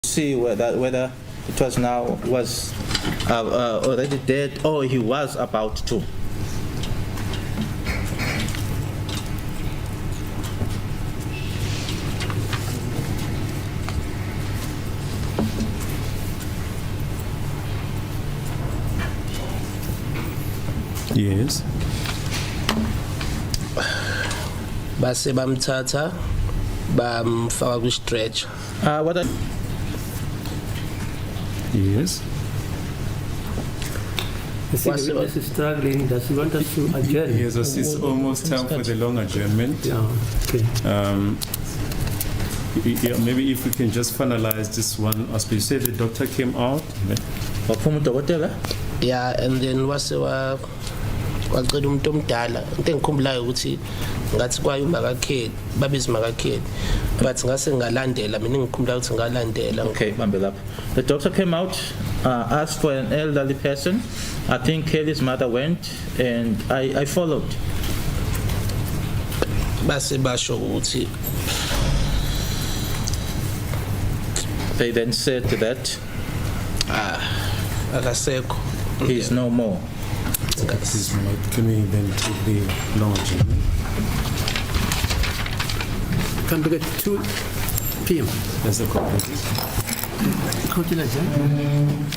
see whether it was already dead or he was about to. Yes. Base bamthatha bamfaka kwi-stretch. What are, Yes. I think the witness is struggling. Does he want us to adjourn? Yes, it's almost time for the long adjournment. Yeah, okay. Yeah, maybe if we can just finalize this one aspect. You said the doctor came out. Yeah, and then wacela umuntu omdala into engikhumbulayo ukuthi ngathi kwayo makakhethi babiza makakhethi but ngase ngalandela mina ngikhumbula ukuthi ngalandela. Okay, bambe lapho. The doctor came out, asked for an elderly person. I think Kelly's mother went, and I followed. Base basho ukuthi They then said that akasekho. he's no more. Please, can we then take the long adjournment? Come back at 2 p.m. That's the call. Court will adjourn.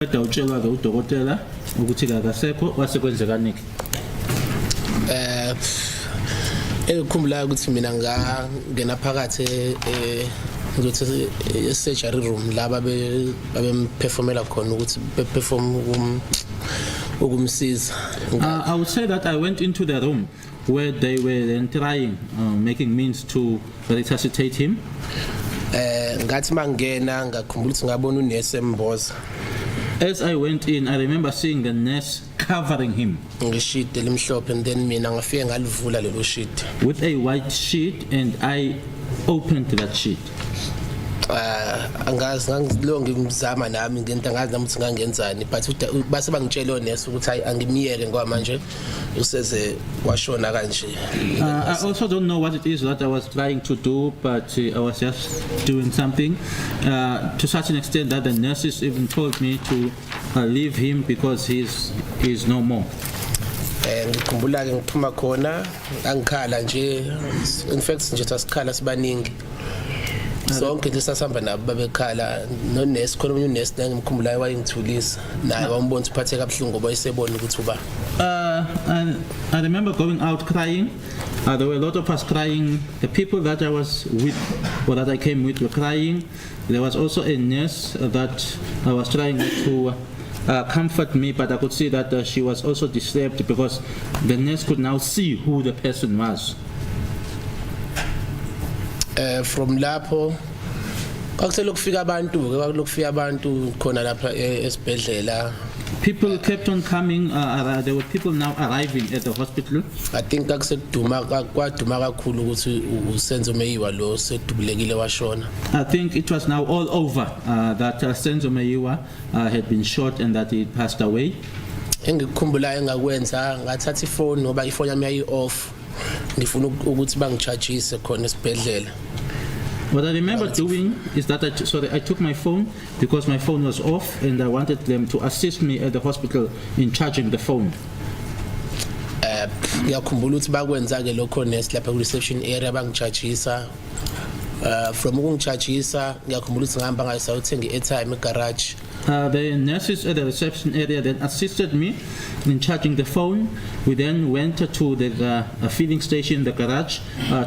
Kodwa utshelwa ke udokotela ukuthi akasekho wasekwenzekani ke? Engikhumbulayo ukuthi mina ngangena phakathi ngizothi surgery room la babemperformela khona ukuthi beperform ukumsiza. I would say that I went into the room where they were then trying, making means to resuscitate him. Ngathi mangena ngakhumbula ukuthi ngabona unesi emboza. As I went in, I remember seeing the nurse covering him Ngishite limhlophe and then mina ngafike ngalivula lelo sheet. with a white sheet, and I opened that sheet. Angazi ngangilo ngimzama nami ngento angazi nami ukuthi ngangenzani, but base bangitshela onesi ukuthi hayi angimiyeke ngoba manje useze washona kanje. I also don't know what it is that I was trying to do, but I was just doing something to such an extent that the nurses even told me to leave him because he's no more. Ngikhumbula ke ngiphuma khona angikhala nje, in fact nje sasikhala sibaningi. Sonke nje sasihamba nabo babekhala nonesi khona umunye unesi ngimkhumbulayo wayengithulisa naye wambona uphathe kabuhlungu ngoba isebona ukuthi uba. I remember going out crying. There were a lot of us crying. The people that I was with or that I came with were crying. There was also a nurse that I was trying to comfort me, but I could see that she was also disturbed because the nurse could now see who the person was. From lapho kwakuselokufika abantu khona lapha esibhedlela. People kept on coming. There were people now arriving at the hospital. I think kwaduma kakhulu ukuthi uSenzo Meyiwa lo sedubulekile washona. I think it was now all over that Senzo Meyiwa had been shot and that he passed away. Engikukhumbulayo engakwenza ngathatha ifoni ngoba ifoni yami yayi off. Ngifuna ukuthi bangichargeise khona esibhedlela. What I remember doing is that I took my phone because my phone was off, and I wanted them to assist me at the hospital in charging the phone. Ngiyakhumbula ukuthi bakwenza ke lokho nesi lapha ku reception area bangichargeisa. From ukungichargeisa ngiyakhumbula ukuthi ngihamba ngayisawuthenga i-airtime egarage. The nurses at the reception area then assisted me in charging the phone. We then went to the filling station, the garage,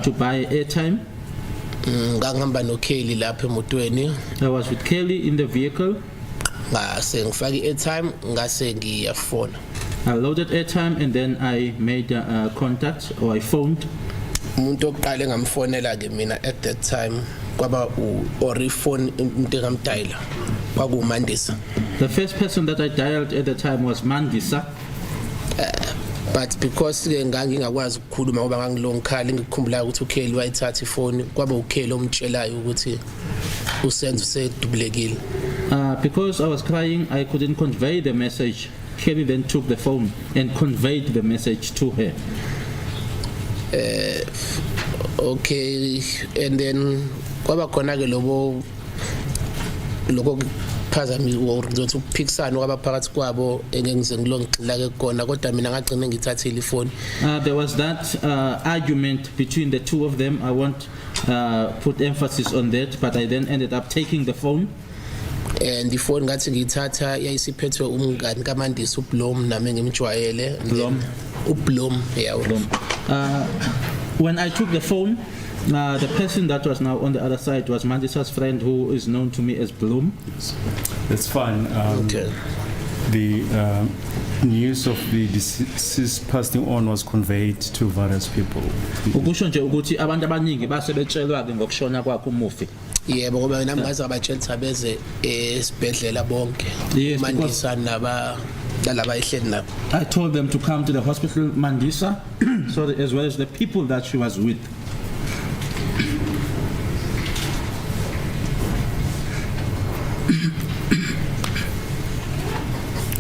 to buy airtime. Ngangihamba noKelly lapha emotweni. I was with Kelly in the vehicle. Ngase ngifaka i-airtime ngase ngiyafona. I loaded airtime and then I made contact, or I phoned. Umuntu oqala engamfonela ke mina at that time kwaba phone umuntu engamdiala kwakuMandisa. The first person that I dialed at the time was Mandisa. But because ke ngangingakwazi ukukhuluma ngoba ngangilongikhala ngikukhumbula ukuthi uKelly wayithatha ifoni kwaba uKelly omtshelayo ukuthi uSenzo sedubulekile. Because I was crying, I couldn't convey the message. Kelly then took the phone and conveyed the message to her. Okay, and then kwaba khona ke lokho phazami ngizothi ukuphikisana kwabaphakathi kwabo engengize ngilongixila ke kona kodwa mina ngagcina ngithathile ifoni. There was that argument between the two of them. I won't put emphasis on that, but I then ended up taking the phone. And the phone ngathi ngithatha yayisiphethwe umngani kaMandisa uBlom nami ngimjwayele. uBlom, yeah, uBlom. When I took the phone, the person that was now on the other side was Mandisa's friend, who is known to me as Bloom. That's fine. Okay. The news of the deceased passing on was conveyed to various people. Ukusho nje ukuthi abantu abaningi base betshelwa ke ngokushona kwakhe umufi. Yebo ngoba nami ngaze abatshela ukuthi abeze esibhedlela bonke. Mandisa naba laba ehleli nabo. I told them to come to the hospital, Mandisa, as well as the people that she was with.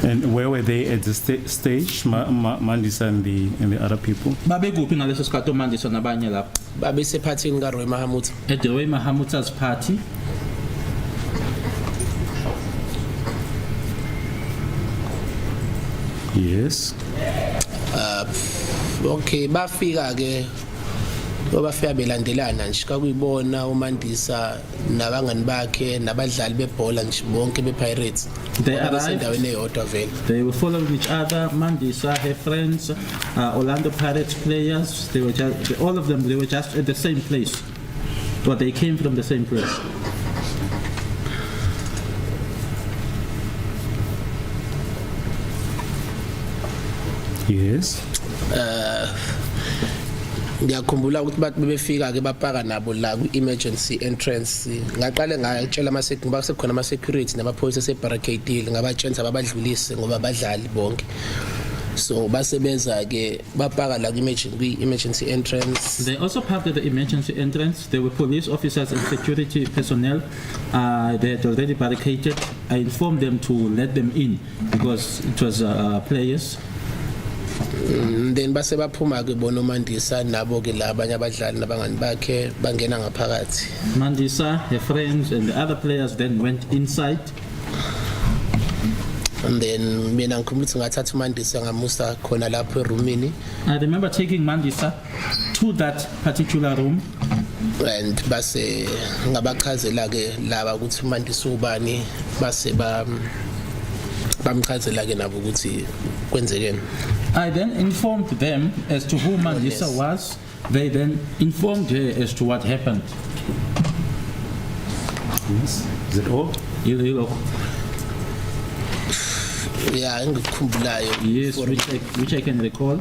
And where were they at the stage, Mandisa and the other people? Babekuphi ngaleso sikhathi uMandisa nabanye lapho? Babesephathini kaRoy Mahamut. At the Roy Mahamut's party. Yes. Okay, bafika ke obafika belandelana nje kakuyibona uMandisa nabangani bakhe nabadlali bebhola nje bonke bePirates They basendaweni eyodwa vele. They were following each other. Mandisa, her friends, Orlando Pirates players. They were just, all of them. They were just at the same place, but they came from the same place. Yes. Ngiyakhumbula ukuthi bathi bebefika ke bapaka nabo la ku-emergency entrance ngaqale ngatshela ngoba sekukhona ama-security namaphoyisa asebarricade ngabatshela abadlulise ngoba badlali bonke so basebenza ke bapaka la ku-emergency entrance. They also parked at the emergency entrance. There were police officers and security personnel. They had already barricaded. I informed them to let them in because it was players. Then base baphuma ke bona uMandisa nabo ke la abanye abadlali nabangani bakhe bangena ngaphakathi. Mandisa, her friends, and the other players then went inside. And then mina ngikhumbula ukuthi ngathatha uMandisa ngamusa khona lapho eroomini. I remember taking Mandisa to that particular room. And base ngabachazela ke laba ukuthi uMandisa ubani base bamchazela ke nabo ukuthi kwenzekeni. I then informed them as to who Mandisa was. They then informed her as to what happened. Yes. Is it all? Yeah, ngikhumbulayo. Yes, which I can recall.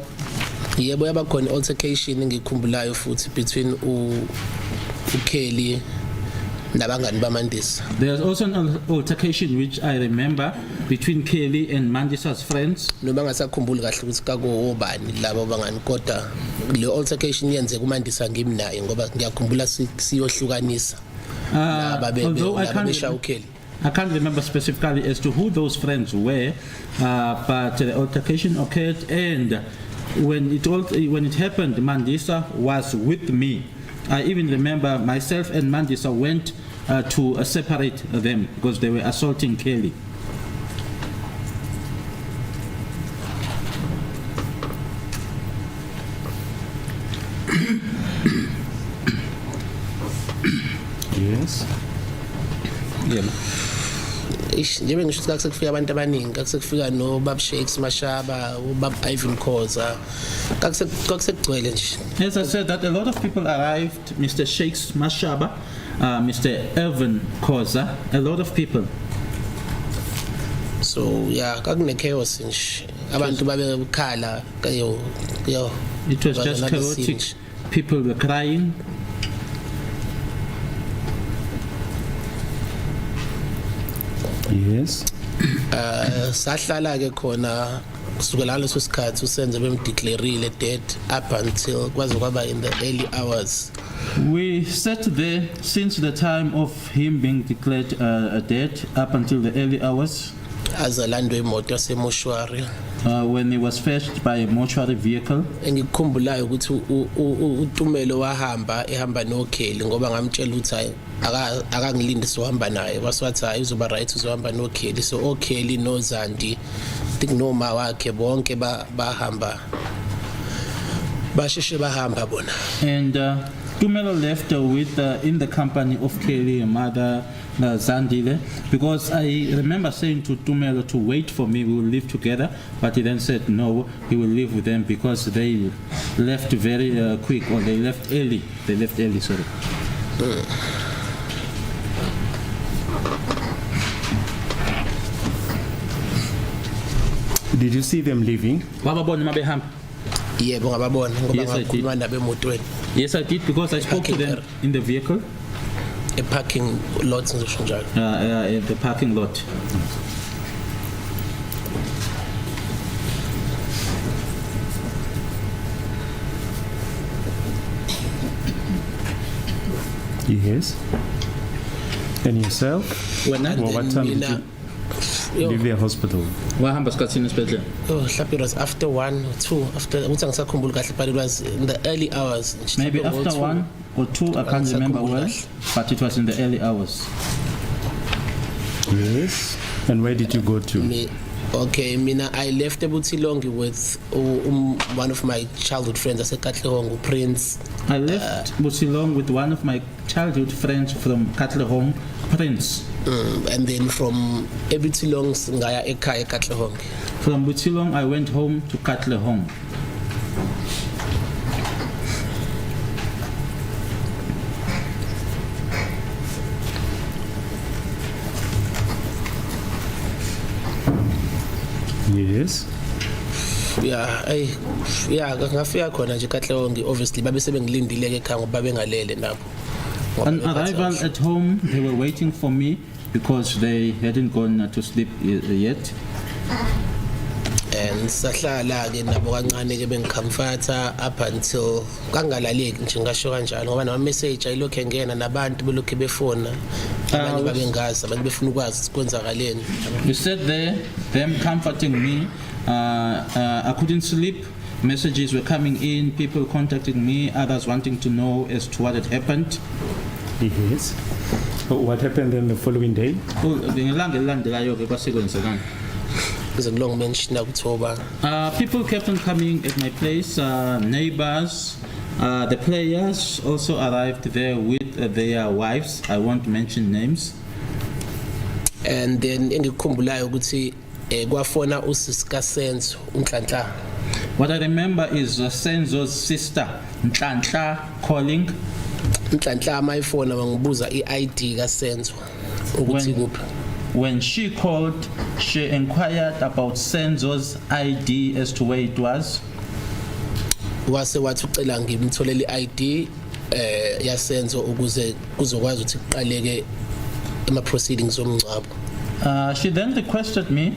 Yebo yaba khona altercation ngikhumbulayo futhi between uKelly nabangani baMandisa. There's also an altercation which I remember between Kelly and Mandisa's friends. Noma ngasakhumbuli kahle ukuthi kakobani labo bangani kodwa le altercation yenze kuMandisa ngimnaye ngoba ngiyakhumbula siyohlukanisa. Although I can't remember specifically as to who those friends were, but the altercation occurred, and when it happened, Mandisa was with me. I even remember myself and Mandisa went to separate them because they were assaulting Kelly. Yes. Yeah. Njengoba ngisho ukuthi sekufika abantu abaningi sekufika no Bab Shakes Mashaba uBab Ivan Khoza kakusekugcwele nje. As I said, that a lot of people arrived, Mr. Shakes Mashaba, Mr. Evan Khoza, a lot of people. So yeah, kakune chaos nje. Abantu babekhala yo. It was just chaotic. People were crying. Yes. Sahlala ke khona kusukela leso sikhathi uSenzo bemdeclareile dead up until kwaze kwaba in the early hours. We sat there since the time of him being declared dead up until the early hours. Azalandwe imoto yasemoshwari. When he was fetched by a mortuary vehicle. Engikukhumbulayo ukuthi uTumelo ehamba noKelly ngoba ngamtshela ukuthi akangilindi sohamba naye waswathi hayi uzoba right uzohamba noKelly so oKelly noZandi think noma wakhe bonke bahamba basheshe bahamba bona. And Tumelo left with in the company of Kelly mother Zandile, because I remember saying to Tumelo to wait for me, we will live together, but he then said no, he will live with them because they left very quick, or they left early, sorry. Did you see them leaving? Yebo ngababona ngoba Yes, I did. ngakhuluma nabo emotweni. Yes, I did, because I spoke to them in the vehicle. A parking lot ngisho njalo. In the parking lot. Yes. And yourself? When I What time did you leave the hospital? Wahamba skathini esibhedlela? It was after 1 or 2 after ukuthi angisakhumbuli kahle but it was in the early hours. Maybe after 1 or 2, I can't remember well, but it was in the early hours. Yes. And where did you go to? Okay, mina I left eButilongi with one of my childhood friends aseKatlehong, Prince. I left Busilong with one of my childhood friends from Katlehong, Prince. And then from eButilong ngaya ekhaya eKatlehong. From Busilong, I went home to Katlehong. Yes. Ngafika khona nje eKatlehong, obviously babe sebengilindile ke ekhaya ngoba bengalele nabo. On arrival at home, they were waiting for me because they hadn't gone to sleep yet. And sahlala ke nabo kancane ke bengicomforta up until kangalaleki nje ngasho kanjalo ngoba nama message ayilokho engena nabantu belokho befona abanye babengazi abanye befuna ukwazi ukwenzakaleni. We sat there, them comforting me. I couldn't sleep. Messages were coming in, people contacting me, others wanting to know as to what had happened. Yes. What happened then the following day? Ngelanga elilandelayo ke kwasekwenzekani. Long mention October. People kept on coming at my place, neighbors, the players also arrived there with their wives. I won't mention names. And then engikukhumbulayo ukuthi kwafona usisika Senzo uNhlanhla. What I remember is Senzo's sister Nhlanhla calling. Nhlanhla mayifona bangibuza iID kaSenzo ukuthi kuphi. When she called, she inquired about Senzo's ID as to where it was. Wase wathi ucela ngimtholele iID yaSenzo ukuze kuzokwazi ukuthi kuqaleke proceedings omngcwabo. She then requested me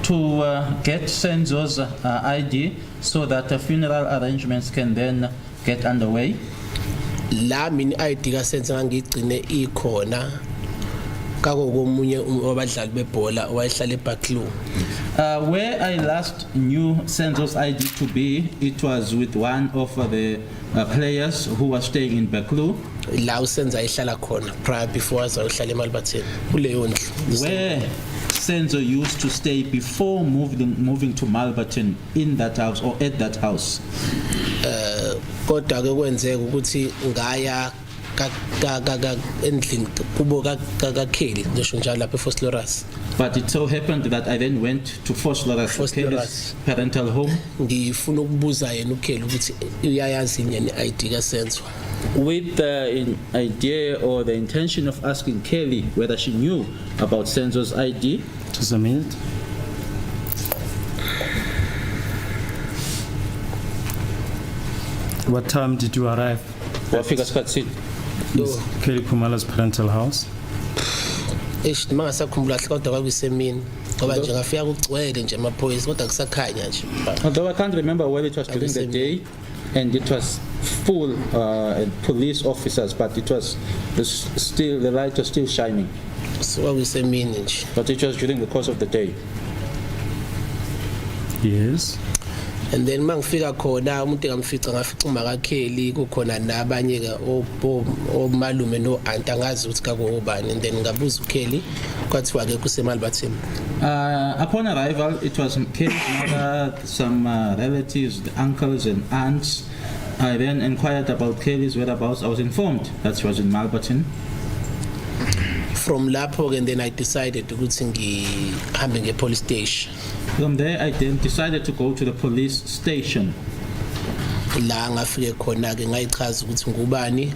to get Senzo's ID so that the funeral arrangements can then get underway. La mina iID kaSenzo ngangigcine ikhona kako komunye wabadlali bebhola owayehlala eBaklu. Where I last knew Senzo's ID to be, it was with one of the players who was staying in Baklu. La uSenzo ayihlala khona prior before azohlala eMalbatheni kuleyo ndlu. Where Senzo used to stay before moving to Malbaton, in that house or at that house. Kodwa ke kwenzeka ukuthi ngaya endlini kubo kaKheli ngisho njalo lapha eFosloras. But it so happened that I then went to Fosloras' parental home. Ngifuna ukubuza yena uKheli ukuthi uyayazi yini iID kaSenzo. With the idea or the intention of asking Kelly whether she knew about Senzo's ID. Just a minute. What time did you arrive? Kelly Khumala's parental house. Mangasakhumbula kodwa kwakusemini ngoba nje ngafika kugcwele nje amaphoyisa kodwa kusakhanya nje. Although I can't remember whether it was during the day and it was full police officers, but it was still, the light was still shining. So kwakusemini nje. But it was during the course of the day. Yes. And then mangifika khona umuntu engamfica ngafica uMakaKheli kukhona nabanye ke omalume no aunt angazi ukuthi kakubani, and then ngabuza uKheli kwathiwa ke kuseMalbatheni. Upon arrival, it was Kelly's mother, some relatives, the uncles and aunts. I then inquired about Kelly's whereabouts. I was informed that she was in Malbaton. From lapho and then I decided ukuthi ngihambe ngepolice station. From there, I then decided to go to the police station. La ngafike khona ke ngayichaza ukuthi ngubani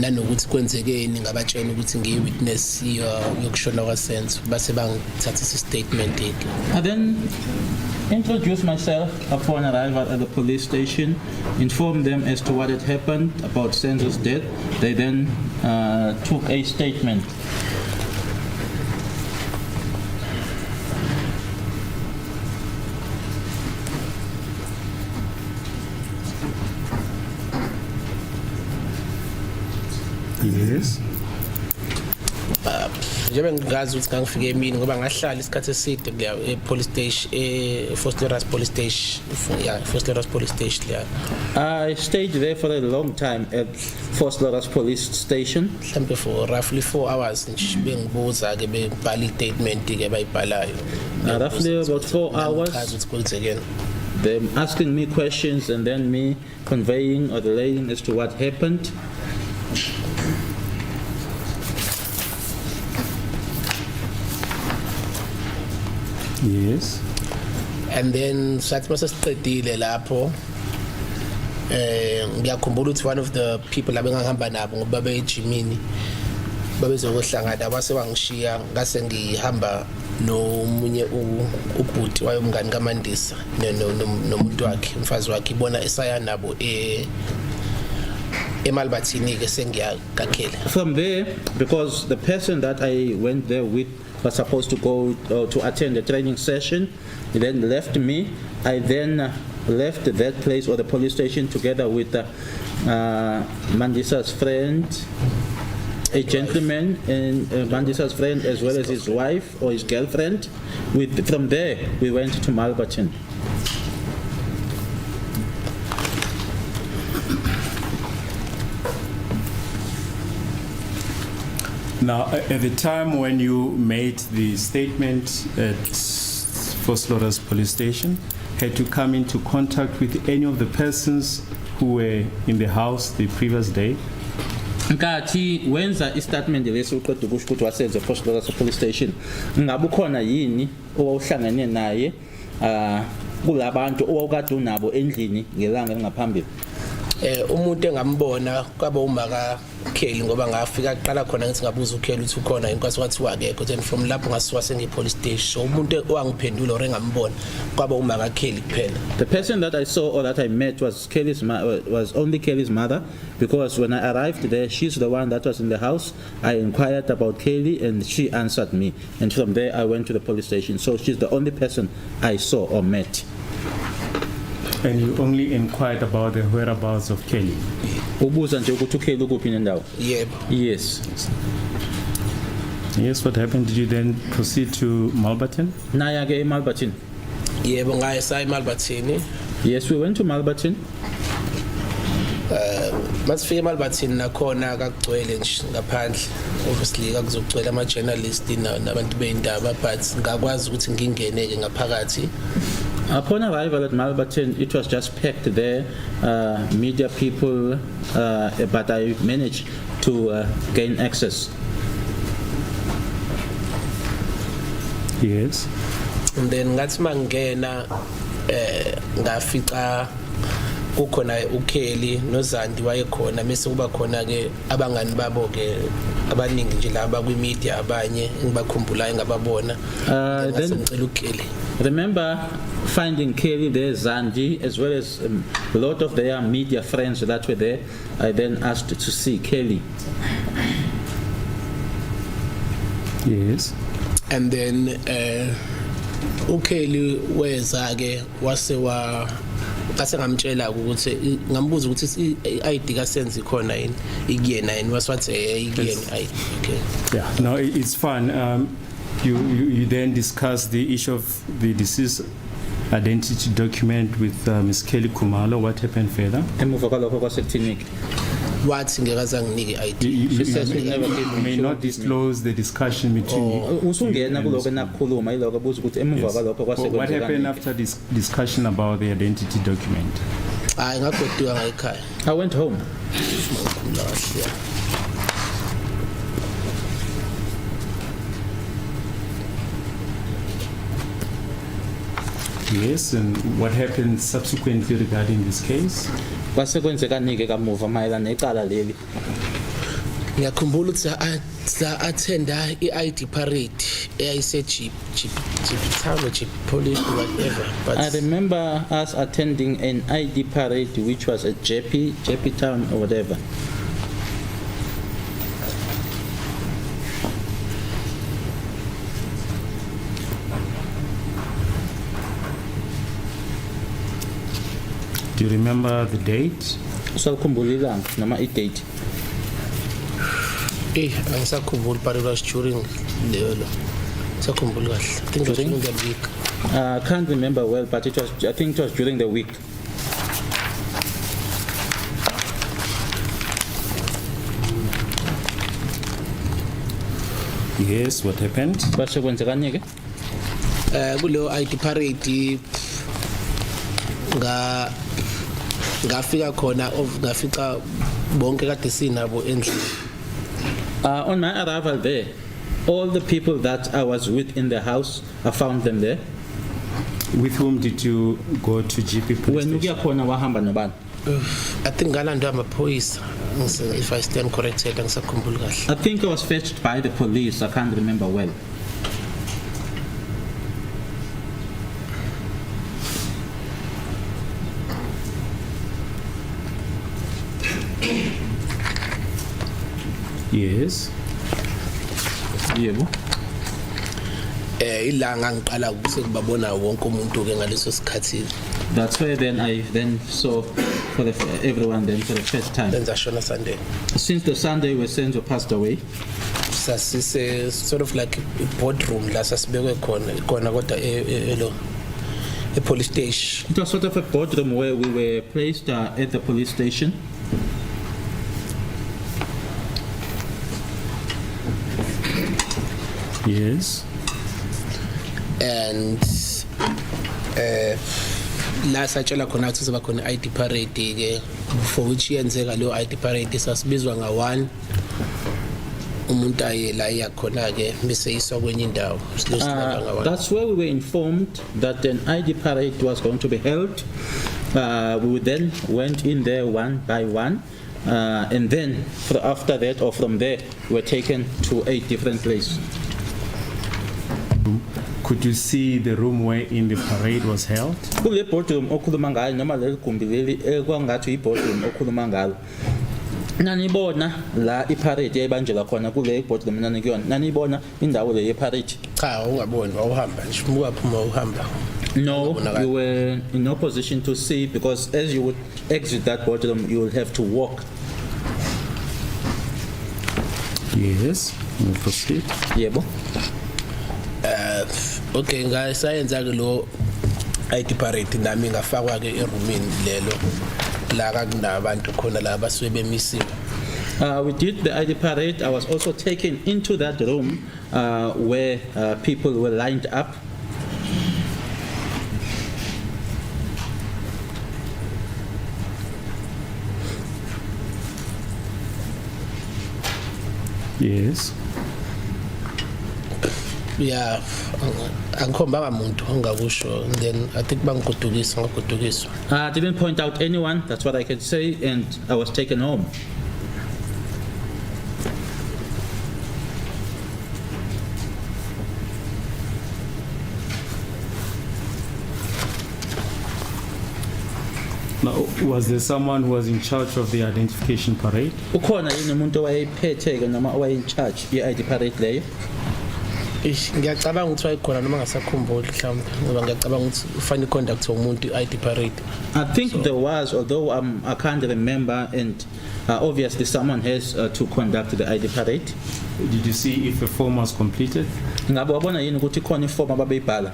nanokuthi kwenzekeni, ngabatshela ukuthi ngiyi-witness yokushona kwaSenzo base bangithathisa statement yethu. I then introduced myself upon arrival at the police station, informed them as to what had happened about Senzo's death. They then took a statement. Yes. njengoba ngingazi ukuthi ngangifike emini ngoba ngahlala isikhathi eside kuya e-police station, Foster's police station. Yeah, Foster's police station there. I stayed there for a long time at Foster's police station. Mhlambe for roughly 4 hours nje bengibuza ke bebhala i-statement ke bayibhalayo. Roughly about 4 hours. Ngazi ukuthi kwenzekeni. Them asking me questions and then me conveying or relaying as to what happened. Yes. And then sathi mase siqedile lapho ngiyakhumbula ukuthi one of the people abengihamba nabo ngoba beyejimini babezokuhlangana base wangishiya ngase ngihamba nomunye ubhuti wayomngani kaMandisa nomuntu wakhe umfazi wakhe ibona esaya nabo eMalbathini ke sengiyakakhela. From there, because the person that I went there with was supposed to go to attend a training session, he then left me. I then left that place or the police station together with Mandisa's friend, a gentleman, and Mandisa's friend as well as his wife or his girlfriend. From there, we went to Malbatin. Now, at the time when you made the statement at Foster's police station, had you come into contact with any of the persons who were in the house the previous day? Nkathi wenza istatement leso uqeda ukusho ukuthi wasenza Foster's police station, ngabe ukhona yini owawuhlangene naye kulabantu owawukade unabo endlini ngelanga lingaphambili? Umuntu engambona kwaba umaka Kelly ngoba ngafika aqala khona ngithi ngabuza uKelly ukuthi ukhona inkosi wathi wakekho, then from lapho ngasiwa sengipolice station. So umuntu owangiphendula or engambona kwaba umaka Kelly kuphela. The person that I saw or that I met was was only Kelly's mother, because when I arrived there, she's the one that was in the house. I inquired about Kelly and she answered me, and from there I went to the police station. So she's the only person I saw or met. And you only inquired about the whereabouts of Kelly? Ubuza nje ukuthi uKelly ukuphi nendawo? Yebo. Yes. Yes, what happened? Did you then proceed to Malbatin? Naya ke eMalbatin. Yebo ngaye sa eMalbathini. Yes, we went to Malbatin. Masifika eMalbathini nakhona akugcwele nje ngaphandle. Obviously akuzogcwela ama journalists nabantu beindaba, but ngakwazi ukuthi ngingene ke ngaphakathi. Upon arrival at Malbatin, it was just packed there, media people, but I managed to gain access. Yes. And then ngathi mangena ngafica kukhona uKelly noZandi wayekhona, bese kuba khona ke abangani babo ke abaningi nje laba kwi media abanye ngibakhumbulayo ngababona. Then ngicela uKelly. Remember finding Kelly there, Zandi, as well as a lot of their media friends that were there. I then asked to see Kelly. Yes. And then uKelly weza ke wase kase ngamtshela ukuthi ngambuza ukuthi i-ID kaSenzo ikhona yini ikuyena yini waswathi ikuyena ID. Okay. Yeah, no, it's fun. You then discuss the issue of the deceased identity document with Ms. Kelly Khumalo. What happened further? Emuva kwalokho kwasekuthini? Wathi ngekaza nginike ID. She says we never gave You may not disclose the discussion between you. Usungena kuloko nakukhuluma iloko buza ukuthi emuva kwalokho kwasekwenzeka. What happened after this discussion about the identity document? Hayi ngagoduka ngayikhaya. I went home. Yes, and what happened subsequently regarding this case? Kwasekwenzeka nike kamuva mayelana necala leli. Ngiyakhumbula ukuthi attenda i-ID parade eyayise Jeep town or Jeep police whatever. But I remember us attending an ID parade which was at JP Town or whatever. Do you remember the date? Usakhumbula ilanga noma i-date? Angisakhumbuli but it was during leyo lo. Sakhumbuli kahle. I think it was during that week. I can't remember well, but it was. I think it was during the week. Yes, what happened? But sekwenzekani ke? Kuleyo ID parade ngafika khona ngafika bonke kade sinabo endlini. On my arrival there, all the people that I was with in the house, I found them there. With whom did you go to GP police When station? uya khona wahamba nobani? I think ngalandwa amaphoyisa if I stand corrected angisakhumbuli kahle. I think I was fetched by the police. I can't remember well. Yes. Yebo. Ilanga ngiqala ukubona wonke umuntu ke ngaleso sikhathi That's where then I then saw for everyone then for the first time. benza shona Sunday. Since the Sunday where Senzo passed away, Sasise sort of like a boardroom la sasibekwe khona kodwa elo police station. it was sort of a boardroom where we were placed at the police station. Yes. And la satshela khona ukuthi siba khona ID parade ke for which yenzeka leyo ID parade sasibizwa nga1 umuntu aye la yakhona ke bese iswa kwenye indawo. That's where we were informed that an ID parade was going to be held. We then went in there one by one, and then after that or from there, we were taken to a different place. Could you see the room wherein the parade was held? Kule boardroom okhuluma ngayo noma leli gumbi leli ekwangathi iboardroom okhuluma ngalo. Nanibona la iparade yayibanjelwa khona kule boardroom nanikuyona. Nanibona indawo le yeparade. Cha ungaboni wawuhamba nje umukaphuma uhamba. No, you were in no position to see because as you would exit that boardroom, you would have to walk. Yes. We'll proceed. Yebo. Okay guys sayenza ke lo ID parade nami ngafakwa ke eroomini lelo la kakunabantu khona la basuke bemisiwe. We did the ID parade. I was also taken into that room where people were lined up. Yes. Yeah, angikhombanga umuntu ongakusho and then I think ngagudukiswa. I didn't point out anyone, that's what I can say, and I was taken home. Now, was there someone who was in charge of the identification parade? Ukhona yini umuntu owayephethe ke noma owaye in charge ye-ID parade leyo? Ngiyacabanga ukuthi wayikhona noma ngasakhumbuli mhlawumbe ngoba ngiyacabanga ukuthi ufana conduct umuntu ID parade. I think there was, although I can't remember, and obviously someone has to conduct the ID parade. Did you see if a form was completed? Ngabe wabona yini ukuthi khona iform ababeyibhala?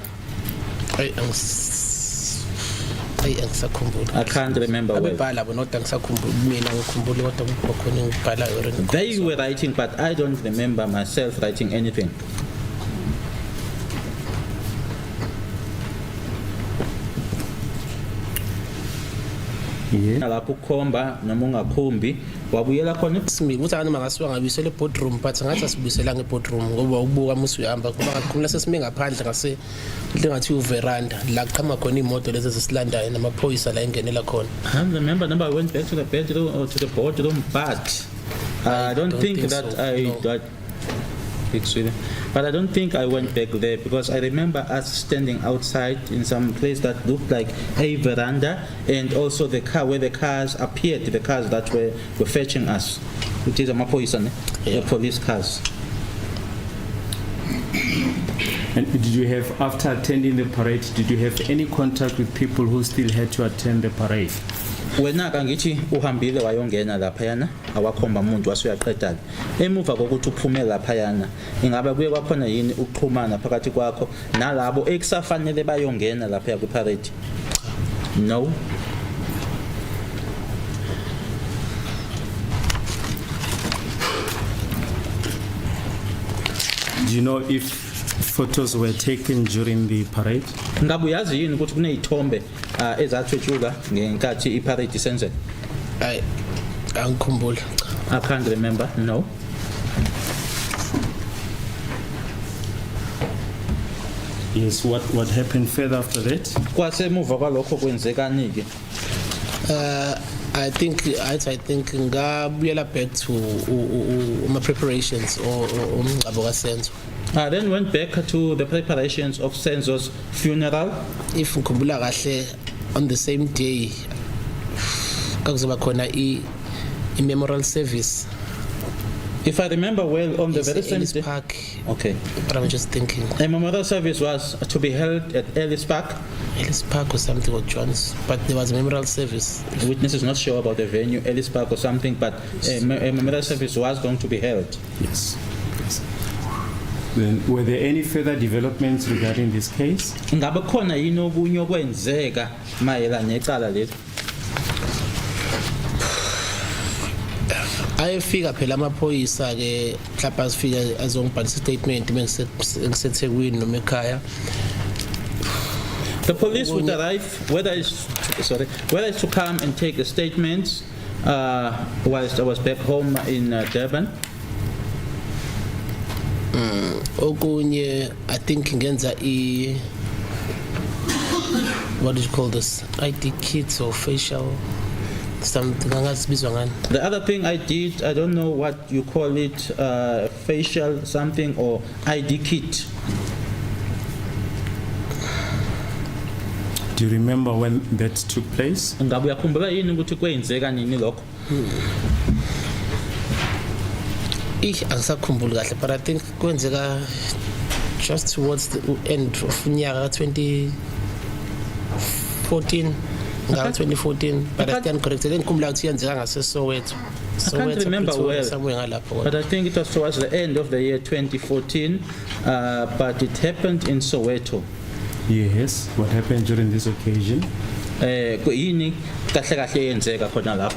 Angisakhumbuli. I can't remember well. Abebhala bona kodwa ngisakhumbula mina ngikhumbula kodwa kuba khona engibhalayo. They were writing, but I don't remember myself writing anything. Yeah. Lapho ukhomba noma ungakhombi wabuyela khona Simi uthi anoma ngasuka ngabisele boardroom but ngathi asibuyisela ngeboardroom ngoba ubuka musu uyahamba ngoba ngakhona sesime ngaphandle ngase ngathi uveranda la qhama khona imoto lezi zisilandayo namaphoyisa la ingenela khona. I don't remember number I went back to the bedroom or to the boardroom, but I don't think that so, I no. that big Sweden. But I don't think I went back there because I remember us standing outside in some place that looked like a veranda, and also the car where the cars appeared, the cars that were fetching us. It is a mapoisa, the police cars. And did you have, after attending the parade, did you have any contact with people who still had to attend the parade? Wena kangithi uhambile wayongena lapha yana awakhomba umuntu wasuyaqedala emuva kokuthi uphume lapha yana ingabe kuye kwakhona yini ukuxhumana phakathi kwakho nalabo ekusafanele bayongena lapha ku parade? No. Do you know if photos were taken during the parade? Ngabe uyazi yini ukuthi kunezithombe ezathwetshulwa ngenkathi iparade isenzeka? Hayi angikhumbula. I can't remember. No. Yes, what happened further after that? Kwasemuva kwalokho kwenzekani ke? I think ngabuyela back to my preparations or umngcwabo kaSenzo. I then went back to the preparations of Senzo's funeral. If ngikhumbula kahle, on the same day kakuzoba khona I memorial service. If I remember well, on the very same Ellis day. Park. Okay. But I'm just thinking. A memorial service was to be held at Ellis Park. Ellis Park or something, or John's, but there was a memorial service. The witness is not sure about the venue, Ellis Park or something, but a memorial service was going to be held. Yes. Then, were there any further developments regarding this case? Ngabe khona yini okunye okwenzeka mayelana necala leli? Ayefika phela amaphoyisa ke mhlawumbe asifika azongibhalisa statement ngisethekwini noma ekhaya. The police would arrive, whether it's to come and take the statements whilst I was back home in Durban. Okunye, I think ngenza what do you call this? ID kits or facial something. The other thing I did, I don't know what you call it, facial something or ID kit. Do you remember when that took place? Ngabe uyakhumbula yini ukuthi kwenzeka nini lokho? Angisakhumbuli kahle, but I think kwenzeka just towards the end of unyaka 2014. Ngawo 2014, but I stand corrected. Ngikhumbula ukuthi yenzeka ngaseSoweto. I can't remember well, somewhere ngalapho. but I think it was towards the end of the year 2014, but it happened in Soweto. Yes. What happened during this occasion? Yini kahle kahle yenzeka khona lapho?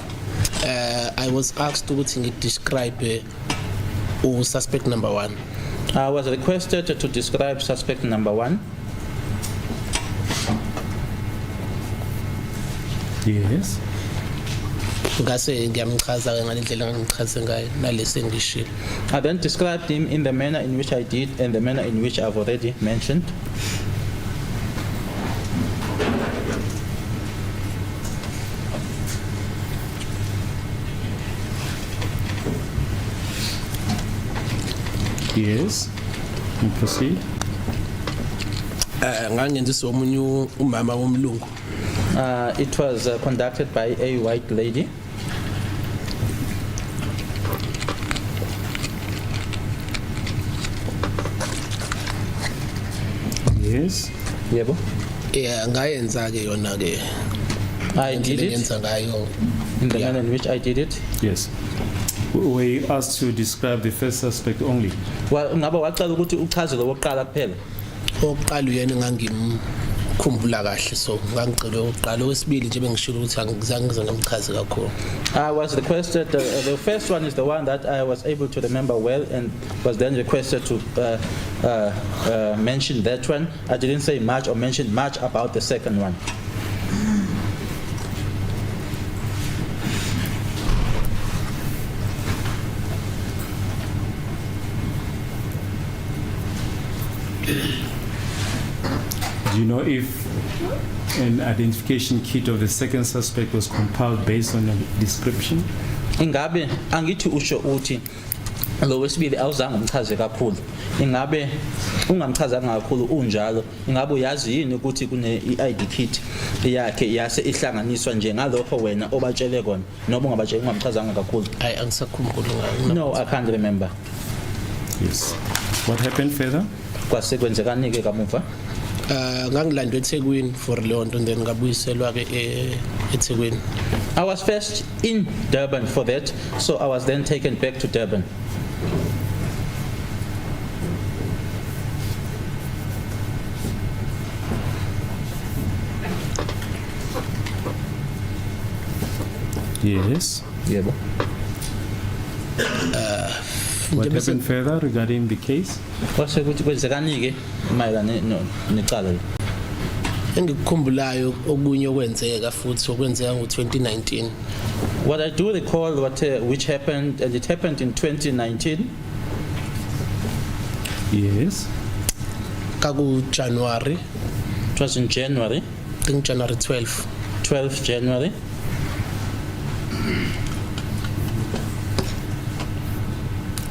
I was asked to describe suspect number 1. I was requested to describe suspect number 1. Yes. Ngase ngiyamchaza ngalendlela engichaze ngayo nalesi ngishilo. I then described him in the manner in which I did and the manner in which I've already mentioned. Yes. You proceed. Ngangenza omunye umama womlungu. It was conducted by a white lady. Yes. Yebo. Ngayenza ke yona ke. I did it Ngenza ngayo. in the manner in which I did it. Yes. Were you asked to describe the first suspect only? Well, ngabe waqala ukuthi uchaze lo wokuqala kuphela. Oqala uyena ngangimkhumbula kahle, so ngangicela oqala wesibili nje bengishilo ukuthi angizange ngimchaze kakhulu. I was requested, the first one is the one that I was able to remember well and was then requested to mention that one. I didn't say much or mention much about the second one. Do you know if an identification kit of the second suspect was compiled based on a description? Ingabe angithi usho uthi lo wesibili awuzange umchaze kakhulu. Ingabe ungamchazanga kakhulu unjalo. Ingabe uyazi yini ukuthi kune ID kit yakhe yase ihlanganiswa nje ngalokho wena obatshele kona noma ungabatshela ungamchazanga kakhulu? Hayi angisakhumbuli ngayo. No, I can't remember. Yes. What happened further? kwasekwenzekani ke kamuva? Ngangilandwe eThekwini for leyo nto then ngabuyiselwa ke eThekwini. I was first in Durban for that, so I was then taken back to Durban. Yes. Yebo. What happened further regarding the case? Kwasekuthi kwenzekani ke mayelana necala? Engikukhumbulayo okunye okwenzeka futhi okwenzeka ngo2019. What I do recall which happened, and it happened in 2019. Yes. Kaku January. It was in January. I think January 12. 12th January.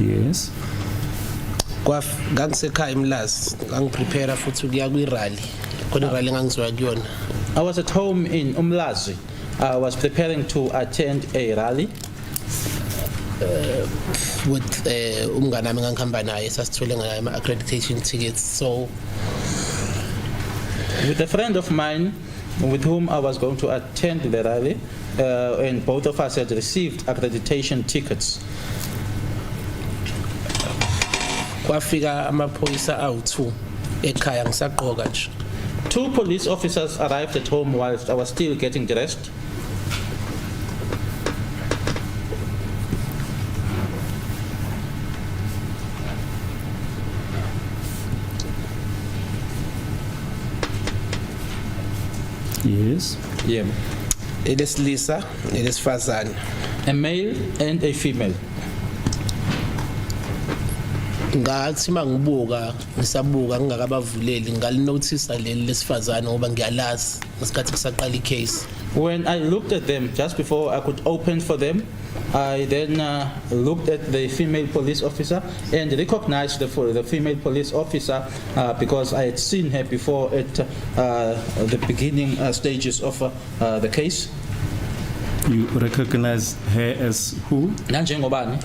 Yes. Ngangisekhaya eMlazi, ngangiprepare futhi ukuya kwi-rally. Khona i-rally engangizoya kuyona. I was at home in Umlazi. I was preparing to attend a rally With umngane wami engangihamba naye sasithole ngayo ama-accreditation tickets. So with a friend of mine with whom I was going to attend the rally, and both of us had received accreditation tickets. kwafika amaphoyisa awu2 ekhaya ngisaqoka nje. 2 police officers arrived at home whilst I was still getting dressed. Yes. Yeah. Elesilisa elesifazane. A male and a female. Ngathi mangibuka ngisabuka ngingakabavuleli ngalinothisa leli lesifazane ngoba ngiyalazi ngesikhathi kusaqala icase. When I looked at them just before I could open for them, I then looked at the female police officer and recognized the female police officer because I had seen her before at the beginning stages of the case. You recognize her as who? Nanjengobani?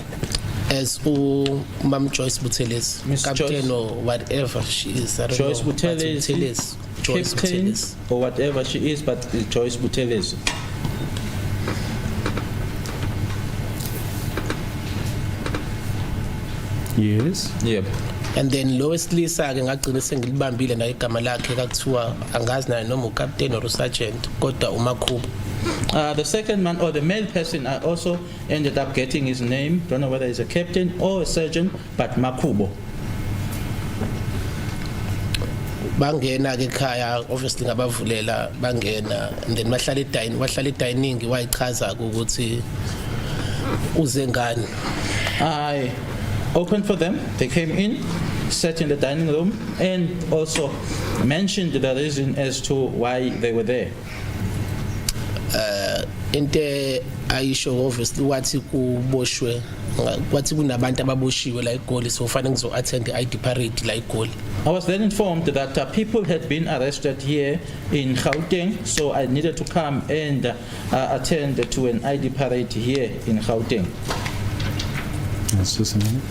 As Ma'am Joyce Buthelezi, Miss captain Joyce. or whatever she is. I don't Joyce know, but Buthelezi, Joyce captain Buthelezi. or whatever she is, but Joyce Buthelezi. Yes. Yep. And then lowest Lisa ke ngagcina sengilibambile na igama lakhe kakuthiwa angazi naye noma ucaptain or sergeant kodwa uMakhubu. The second man, or the male person, I also ended up getting his name. Don't know whether he's a captain or a sergeant, but Makubo. Bangena ke ekhaya obviously ngabavulela bangena and then bahlala dining wayichaza ukuthi uze ngani. I opened for them. They came in, sat in the dining room, and also mentioned the reason as to why they were there. Inte ayisho obviously wathi kuboshwe wathi kunabantu ababoshiwe la eGoli so fanele ngizo attend the ID parade la eGoli. I was then informed that people had been arrested here in Gauteng, so I needed to come and attend to an ID parade here in Gauteng. That's just a minute.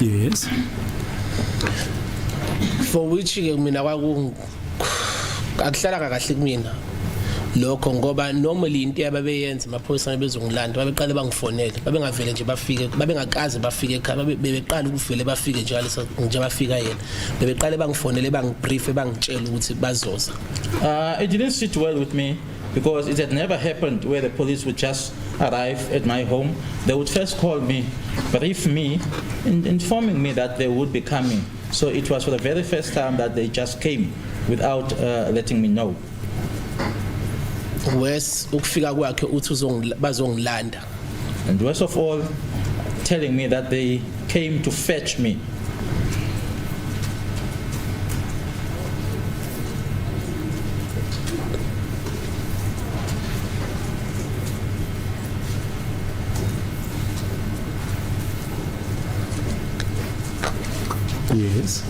Yes. For which ke mina akuhlala kahle kumina lokho ngoba normally into yababeyenza amaphoyisa bezongilanda babeqale bangifonele babengavele nje bafike babengakaze bafike ekhaya bebeqala ukuvele bafike njalo nje bafika yena bebeqale bangifonele bangibrief bangitshela ukuthi bazoza. It didn't sit well with me because it had never happened where the police would just arrive at my home. They would first call me, brief me, informing me that they would be coming. So it was for the very first time that they just came without letting me know. Wes ukufika kwakhe uthi bazongilanda. And worst of all, telling me that they came to fetch me. Yes.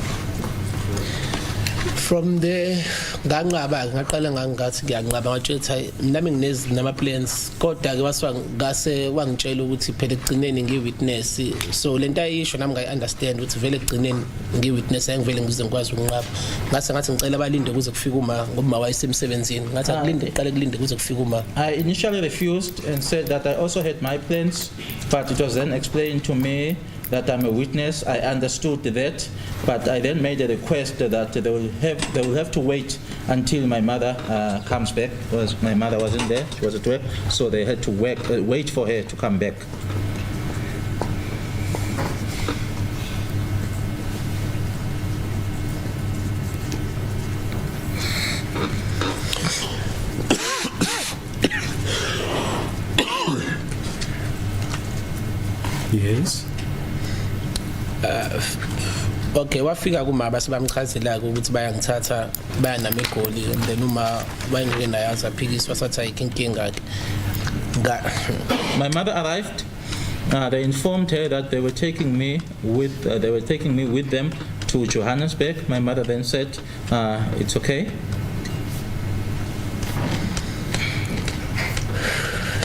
From there nganqaba ngaqala ngangathi ngiyanqaba ngathi hayi nami nginama plans kodwa ke waswa ngase wangitshela ukuthi phela egcineni ngiwitness so lento ayisho nami ngayi understand ukuthi vele egcineni ngiwitness ayengivele ngize ngikwazi ukunqaba ngase ngathi ngicela balinde kuze kufike uma ngoba wayesemsebenzini ngathi akulinde iqale kulinde kuze kufike uma. I initially refused and said that I also had my plans, but it was then explained to me that I'm a witness. I understood that, but I then made a request that they will have to wait until my mother comes back, because my mother wasn't there, she was at work, so they had to wait for her to come back. Yes. Okay, wafika kumama sebamchazela ukuthi bayangithatha baya nami eGoli and then uma wayengeke nayazi aphikiswa sathi ayinkinga ke. My mother arrived. They informed her that they were taking me with them to Johannesburg. My mother then said, "It's okay."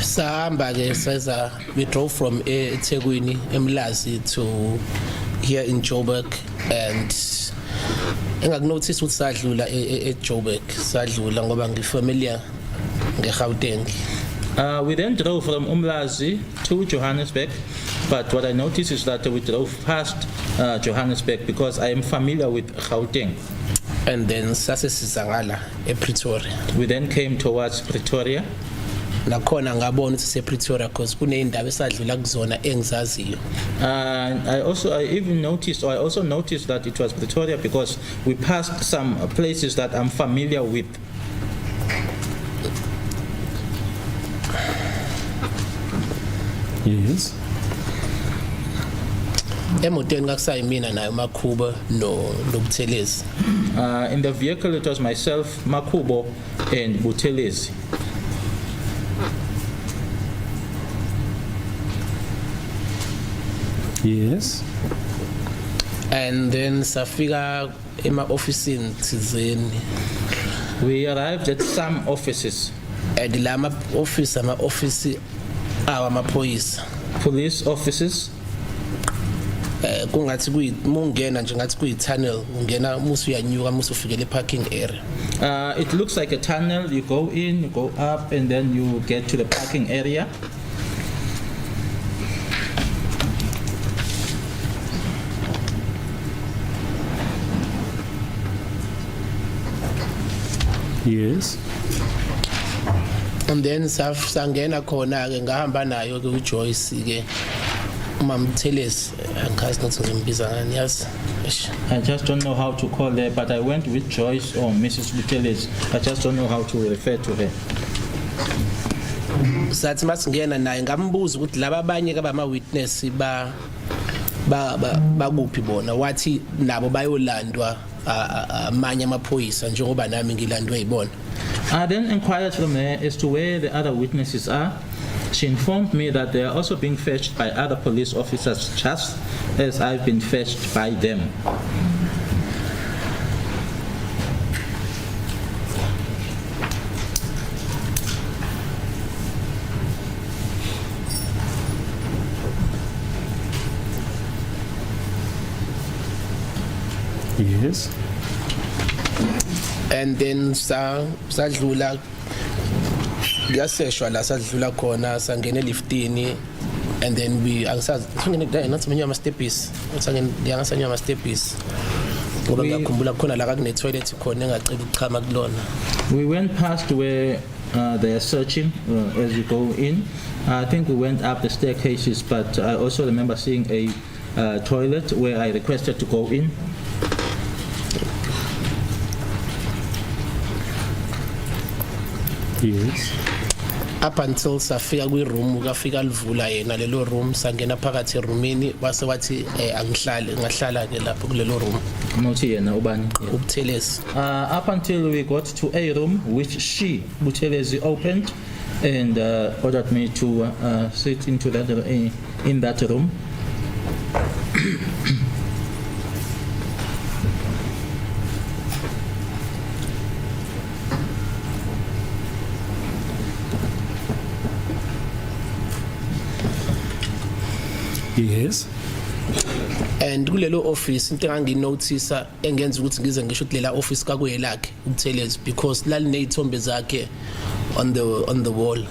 Sahamba ke seza we drove from eThekwini eMlazi to here in Joburg and engakunotice ukuthi sadlula eJoburg sadlula ngoba ngifamiliar ngeGauteng. We then drove from Umlazi to Johannesburg, but what I noticed is that we drove past Johannesburg because I am familiar with Gauteng. And then sasesizangala ePretoria. We then came towards Pretoria. Nakhona ngabona ukuthi sePretoria because kuneyindawo esadlula kuzona engizaziyo. I also noticed that it was Pretoria because we passed some places that I'm familiar with. Yes. Emotweni ngakusayimina nayo Makhubo noButhelezi. In the vehicle it was myself, Makhubo and Buthelezi. Yes. And then safika ema-ofisini thizeni. We arrived at some offices. And ama-office awamaphoyisa. Police offices. Kungathi mungena nje ngathi kuyi-tunnel ungena musu uyanyuka musu ufikele parking area. It looks like a tunnel. You go in, you go up, and then you get to the parking area. Yes. And then sangena khona ke ngahamba nayo ke uJoyce ke uMamthelesi angikazi ukuthi ngimbiza ngani yazi. I just don't know how to call her, but I went with Joyce or Mrs. Buthelezi. I just don't know how to refer to her. Sathi masingena naye ngambuza ukuthi laba abanye ke bama witness bakuphi bona wathi nabo bayolandwa amanye amaphoyisa njengoba nami ngilandwe yibona. I then inquired from her as to where the other witnesses are. She informed me that they are also being fetched by other police officers just as I've been fetched by them. Yes. And then sadlula yaseshwa la sadlula khona sangena liftini and then we angisazi singene nathi menya ama stepis sangena yangasanya ama stepis ngoba ngiyakhumbula khona la kune toilet khona engacela ukuchama kulona. We went past where they are searching as you go in. I think we went up the staircases, but I also remember seeing a toilet where I requested to go in. Yes. Up until safika kwi-room kafika livula yena lelo room sangena phakathi eroomini base wathi ngahlala ke lapho kulelo room. Nothi yena ubani? uButhelezi. Up until we got to a room which she, Buthelezi, opened and ordered me to sit into that in that room. Yes. And kulelo office into enganginotice engenza ukuthi ngize ngisho kulela office kakuyelakhe uButhelezi because lalinezithombe zakhe on the wall.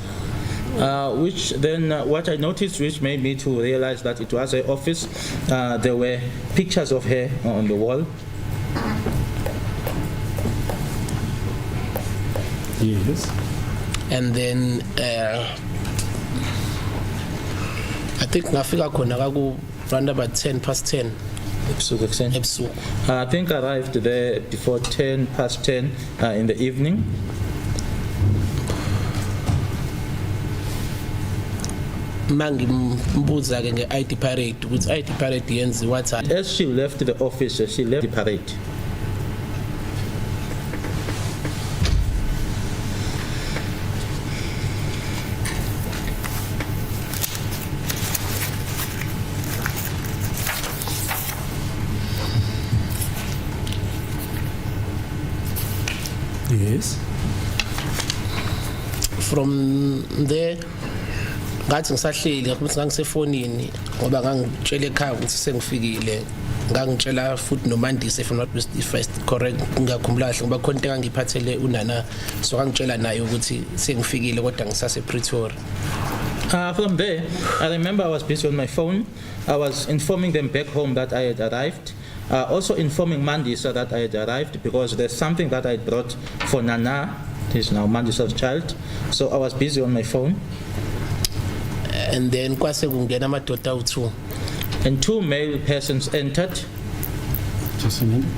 Which then what I noticed, which made me to realize that it was her office. There were pictures of her on the wall. Yes. And then I think ngafika khona kaku around about 10:10 ebusuku. I think I arrived there before 10:10 in the evening. Mangimbuza ke nge-ID parade ukuthi ID parade yenziwa wathi. As she left the office, she left the parade. Yes. From there ngathi ngisahleli ukuthi ngangisefonini ngoba ngangitshela ekhaya ukuthi sengifikile, ngangitshela futhi noMandisa if not first correct ngakhumbula kahle ngoba khona into engangiphathele unana, so ngangitshela naye ukuthi sengifikile kodwa ngisase Pretoria. From there, I remember I was busy on my phone. I was informing them back home that I had arrived. Also informing Mandisa that I had arrived because there's something that I had brought for Nana. He's now Mandisa's child. So I was busy on my phone. And then kwase kungena amadoda awu2. And 2 male persons entered. Just a minute.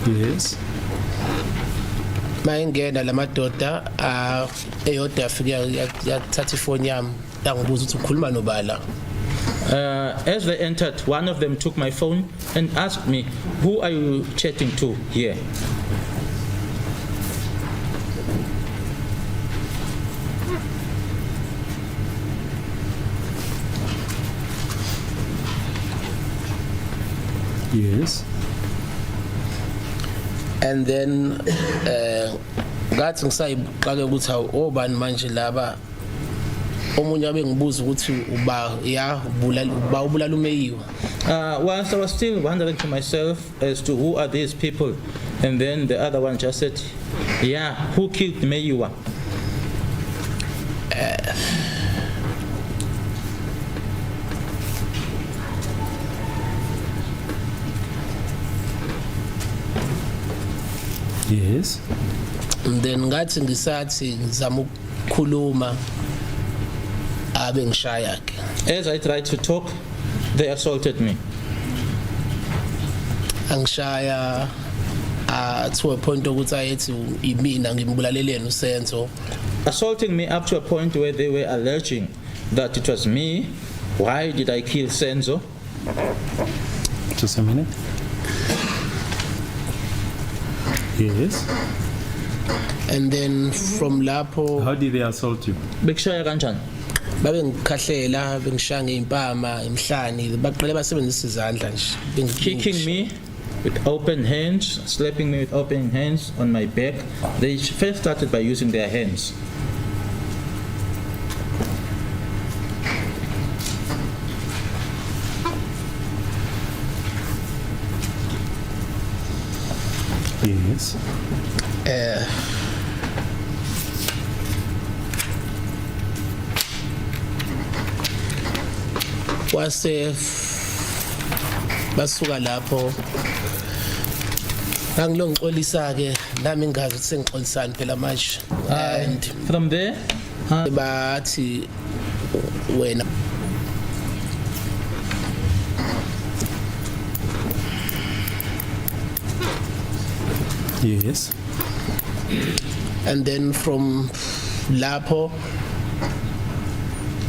Yes. Mayengena lamadoda eyodwa afika yathatha ifoni yami yangibuza ukuthi ukhuluma nobala. As they entered, one of them took my phone and asked me, "Who are you chatting to here?" Yes. And then ngathi ngisayiqala ukuthi awubani manje laba, omunye abengibuza ukuthi ubulala uMeyiwa. Whilst I was still wondering to myself as to who are these people, and then the other one just said, "Yeah, who killed Meyiwa?" Yes. And then ngathi ngisathi ngizama ukukhuluma abe ngishaya ke. As I tried to talk, they assaulted me. Angishaya to a point ukuthi ayethi imina ngimbulaleleni uSenzo. Assaulting me up to a point where they were alleging that it was me. Why did I kill Senzo? Just a minute. Yes. And then from lapho How did they assault you? Bekshaya kanjani? babe ngikhahlela bengishaya ngeimpama emhlani baqale basebenzisa izandla nje Kicking me with open hands, slapping me with open hands on my back. They first started by using their hands. Yes. Wase basuka lapho ngangilongixolisa ke nami ngazi ukuthi sengixolisana phela manje and From there, bathi wena Yes. and then from lapho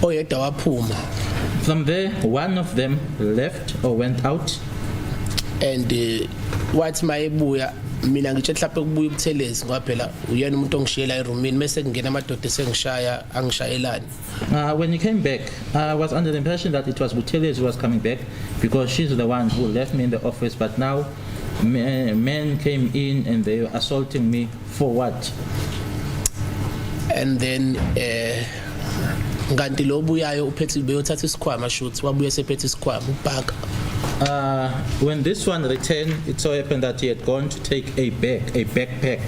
oyedwa waphuma from there, one of them left or went out. and wathi mayebuya mina ngitshe mhlawumbe kubuya ubuthelezi ngoba phela uyena umuntu ongishiyela eroomini mase kungena amadoda esengishaya angishayelani. When he came back, I was under the impression that it was Buteles who was coming back because she's the one who left me in the office. But now, men came in and they were assaulting me for what? And then nganti lo buyayo uphethe beyothatha isikhwama shoot wabuye sephethe isikhwama ubhaka. When this one returned, it so happened that he had gone to take a backpack.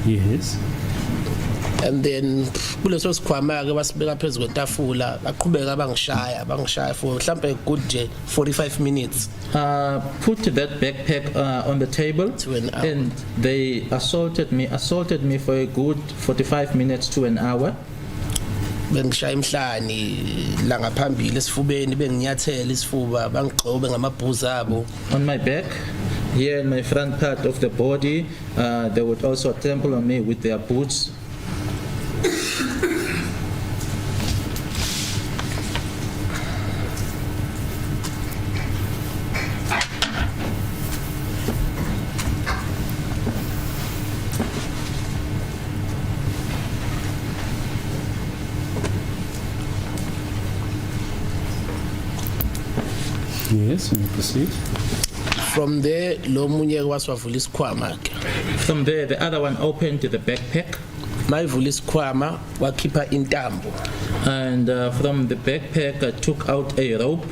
Yes. And then kuleso sikhwama ke basibeka phezulu kwetafula baqhubeka bangishaya for mhlambe good nje 45 minutes. Put that backpack on the table To an hour. and they assaulted me for a good 45 minutes to an hour. Bengishaya emhlani la ngaphambili esifubeni benginyathela isifuba bangigxobe ngamabhuzu abo. On my back, here in my front part of the body, they would also trample on me with their boots. Yes, you proceed. From there lo munye waswavula isikhwama ke. From there, the other one opened the backpack, Mayivula isikhwama wakhipha intambo. and from the backpack, I took out a rope.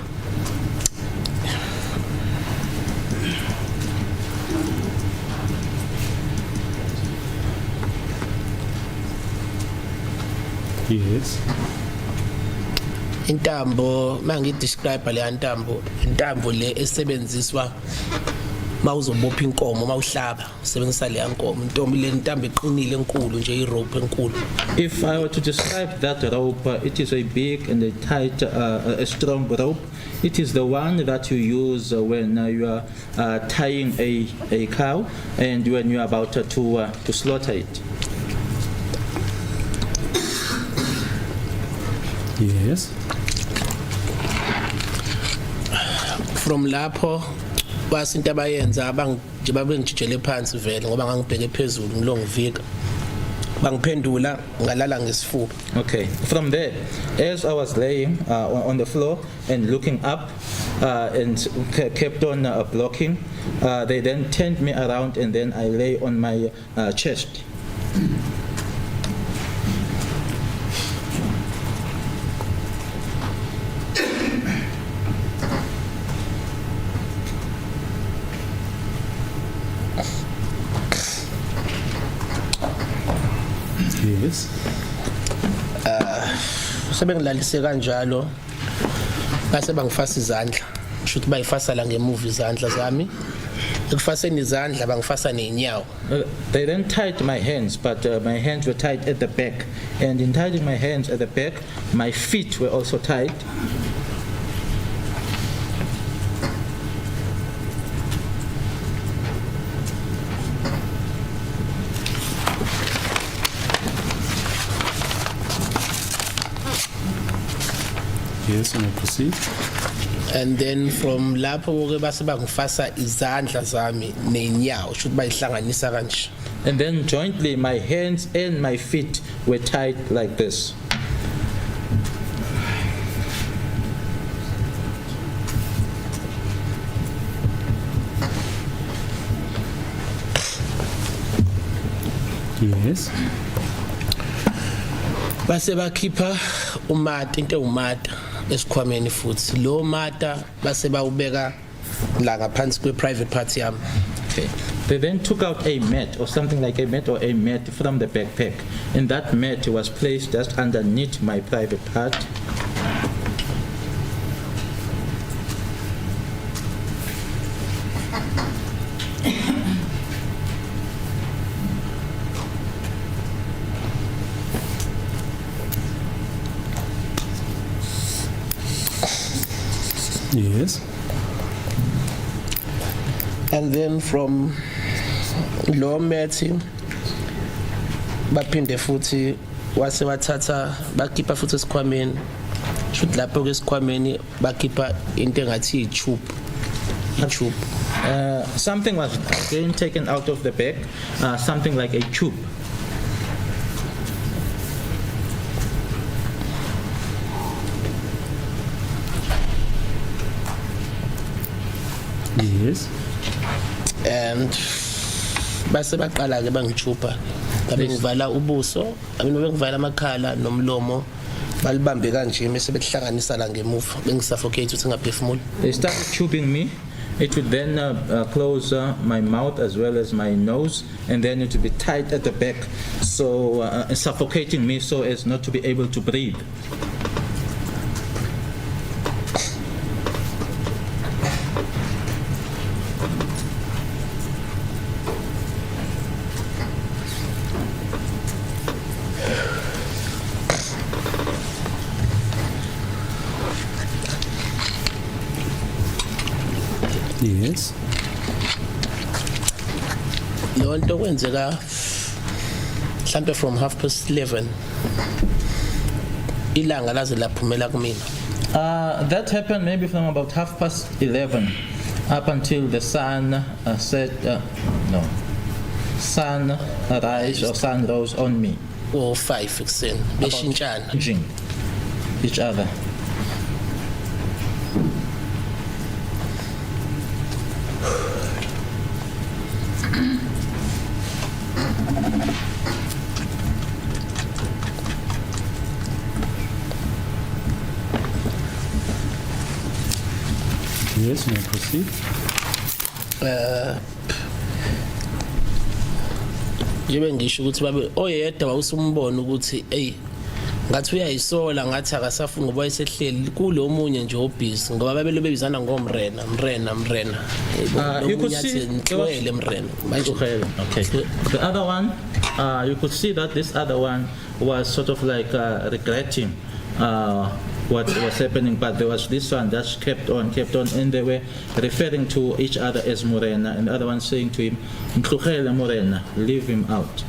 Yes. Intambo mangidescribe le intambo le esebenziswa mawuzobopha inkomo mawuhlaba usebenzisa le yankomo intombi le intambo eqinile enkulu nje irope enkulu. If I were to describe that rope, it is a big and a tight, a strong rope. It is the one that you use when you are tying a cow and when you are about to slaughter it. Yes. From lapho basinto abayenza nje babengijele phansi vele ngoba ngangibheke phezulu ngilongivika bangiphendula ngalala ngesifuba. Okay. From there, as I was laying on the floor and looking up and kept on blocking, they then turned me around and then I lay on my chest. Yes. Sebengilalise kanjalo base bangifasa izandla shothi bayifasa la ngemuva izandla zami ekufaseni izandla bangifasa nenyawo. They then tied my hands, but my hands were tied at the back. And in tying my hands at the back, my feet were also tied. Yes, you may proceed. And then from lapho ke base bangifasa izandla zami nenyawo shothi bayihlanganisa kanje. And then jointly, my hands and my feet were tied like this. Yes. Base bakhipha umata into ewumata esikhwameni futhi lo mata base bawubeka la ngaphansi kwe private part yami. Okay. They then took out a mat or something like a mat or a mat from the backpack. And that mat was placed just underneath my private part. Yes. And then from lo methi baphinde futhi wase wathatha bakhipha futhi esikhwameni should lapho ke esikhwameni bakhipha into engathi i-tube. Something was again taken out of the bag, something like a tube. Yes. And base baqala ke bangichupa babe ngivala ubuso babe ngivala amakhala nomlomo balibambe kanje bese behlanganisa la ngemuva bengisuffocate uthi ngaphefumula. They started tubing me. It would then close my mouth as well as my nose, and then it would be tight at the back, so suffocating me so as not to be able to breathe. Yes. Lonto kwenzeka mhlambe from 11:30 ilanga laze laphumela kumina. That happened maybe from about 11:30 up until the sun sun rise or sun rose on me. Or 5 ekuseni beshintshana. Changing each other. Yes, may I proceed? Njengoba ngisho ukuthi babe oyedwa wawusumbona ukuthi ngathi uyayisola ngathi akasafuni ngoba wayesehleli kulo munye nje obhizi ngoba babelo bebizana ngomrena. You could see okay. The other one, you could see that this other one was sort of like regretting what was happening, but there was this one that kept on, and they were referring to each other as Morena, and the other one saying to him, "Mtlugele Morena, leave him out."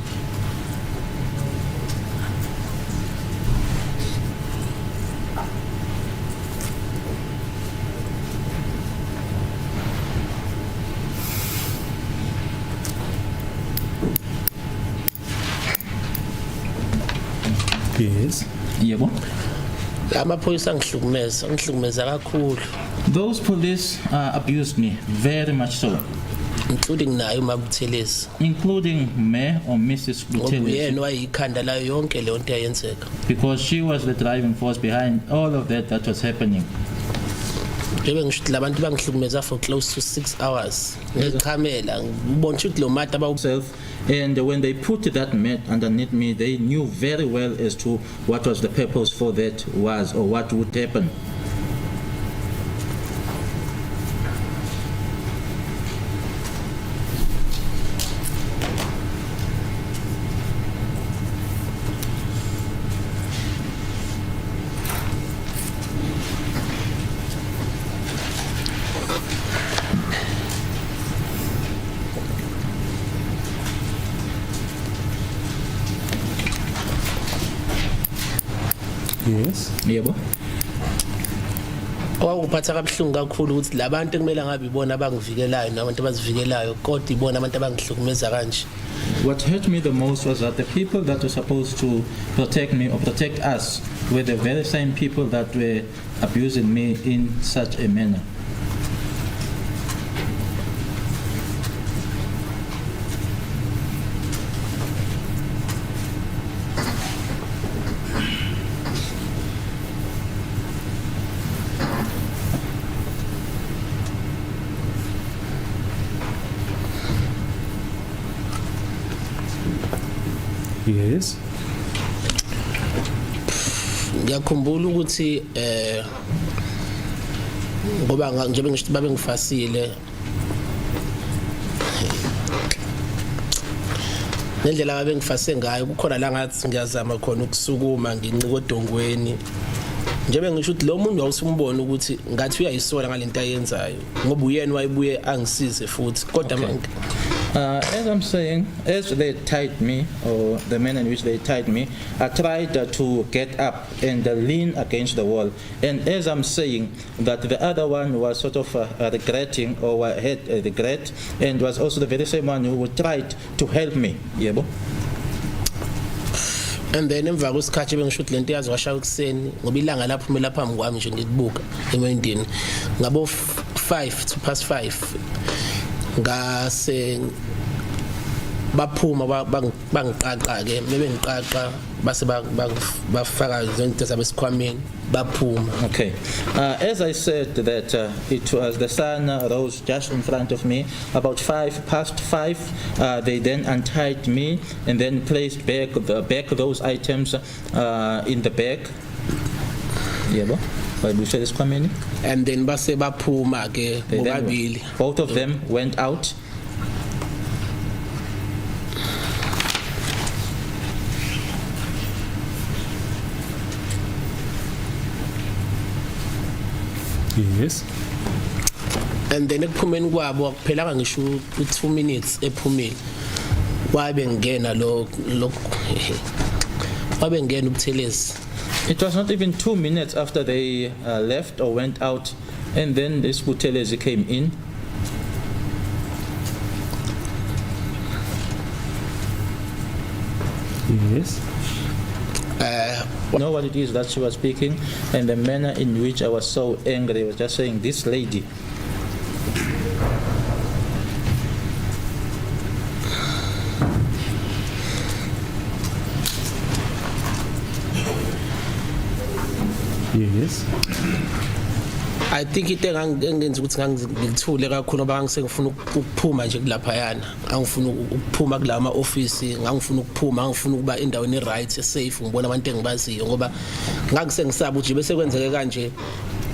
Yes. Yebo. Amaphoyisa ngihlukumeza kakhulu. Those police abused me very much so, including naye uMabuthelezi, including me or Mrs. Buthelezi, uyena wayikhanda layo yonke le nto yayenzeka, because she was the driving force behind all of that was happening. Njengoba ngisho ukuthi labantu bangihlukumeza for close to 6 hours ngichamela ngibona ukuthi lo mata self, and when they put that mat underneath me, they knew very well as to what was the purpose for that was or what would happen. Yes. Yebo. Kwakuphatha kabuhlungu kakhulu ukuthi labantu ekumele ngabe ibona abangivikelayo nabantu abazivikelayo kodwa ibona abantu abangihlukumeza kanje. What hurt me the most was that the people that were supposed to protect me or protect us were the very same people that were abusing me in such a manner. Yes. Ngiyakhumbula ukuthi ngoba njengoba ngisho babe ngifasile nendlela babe ngifase ngayo kukhona la ngathi ngiyazama khona ukusukuma ngincike odongweni njengoba ngisho ukuthi lo muntu wawusumbona ukuthi ngathi uyayisola ngalento ayenzayo ngoba uyena wayebuye angisize futhi kodwa manje As I'm saying, as they tied me, or the manner in which they tied me, I tried to get up and lean against the wall. And as I'm saying, that the other one was sort of regretting, or had a regret, and was also the very same one who tried to help me. Yebo? And then emva kwesikhathi bengisho ukuthi lento yazwasha ekuseni ngoba ilanga laphumela phambi kwami nje ngikubuka emendini ngabo 5:05 ngase baphuma bangiqaqa ke bebengiqaqa base bafaka izinto zabesikhwameni baphuma. Okay. As I said that it was the sun rose just in front of me about 5:05. They then untied me and then placed back those items in the bag. Yebo. And then base baphuma ke bobabili. Both of them went out. Yes. And then ekuphumeni kwabo akuphelanga ngisho u2 minutes ephumile wabe ngena wabe ngena ubuthelezi. It was not even 2 minutes after they left or went out, and then this Buthelezi came in. Yes. You know what it is that she was speaking, and the manner in which I was so angry was just saying, this lady. Yes. I think into engenza ukuthi ngikuthule kakhulu ngoba ngisengifuna ukuphuma nje kulaphayana angifuna ukuphuma kulama office ngangifuna ukuphuma ngifuna ukuba endaweni right safe ngibona abantu engibaziyo ngoba ngakusengisaba ukuthi bese kwenzeke kanje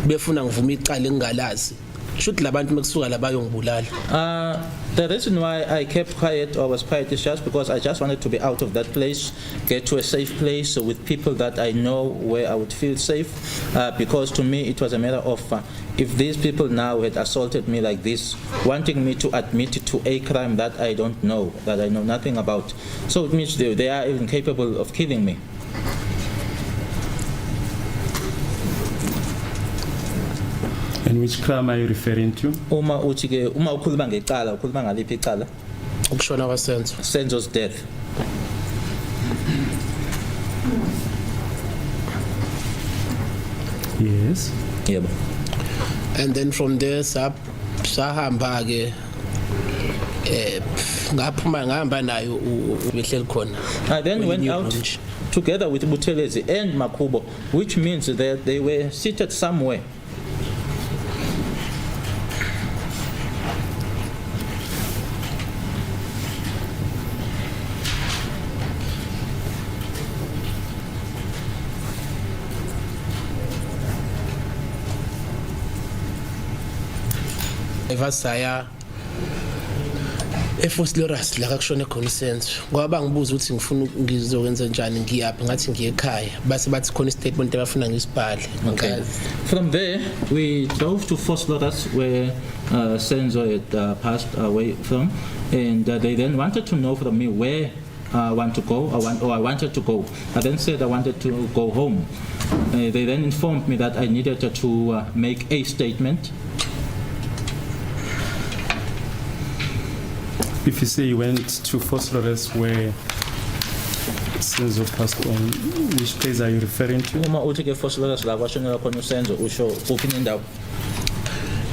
befuna ngivuma icala engingalazi should labantu mekusuka la bayongibulala. The reason why I kept quiet or was quiet is just because I just wanted to be out of that place, get to a safe place with people that I know where I would feel safe, because to me it was a matter of if these people now had assaulted me like this, wanting me to admit to a crime that I don't know, that I know nothing about. So it means they are even capable of killing me. And which crime are you referring to? Uma ukhuluma ngecala, ukhuluma ngaliphi icala? Ukushona kwaSenzo. Senzo's death. Yes. Yebo. And then from there sahamba ke ngahamba nayo behleli khona. I then went out together with Buthelezi and Makubo, which means that they were seated somewhere. Evasaya eFoslorus la kakushone khona Senzo ngoba ngibuza ukuthi ngifuna ngizokwenza njani ngiyaphi ngathi ngiye ekhaya base bathi khona statement abafuna ngisibhale. Okay. From there we drove to Foslorus where Senzo had passed away from, and they then wanted to know from me where I want to go, I wanted to go. I then said I wanted to go home. They then informed me that I needed to make a statement. If you say you went to Phosphorus where Senzo passed on, which place are you referring to? Uma uthi ke Foslorus la kwashonela khona uSenzo usho kuphi indawo?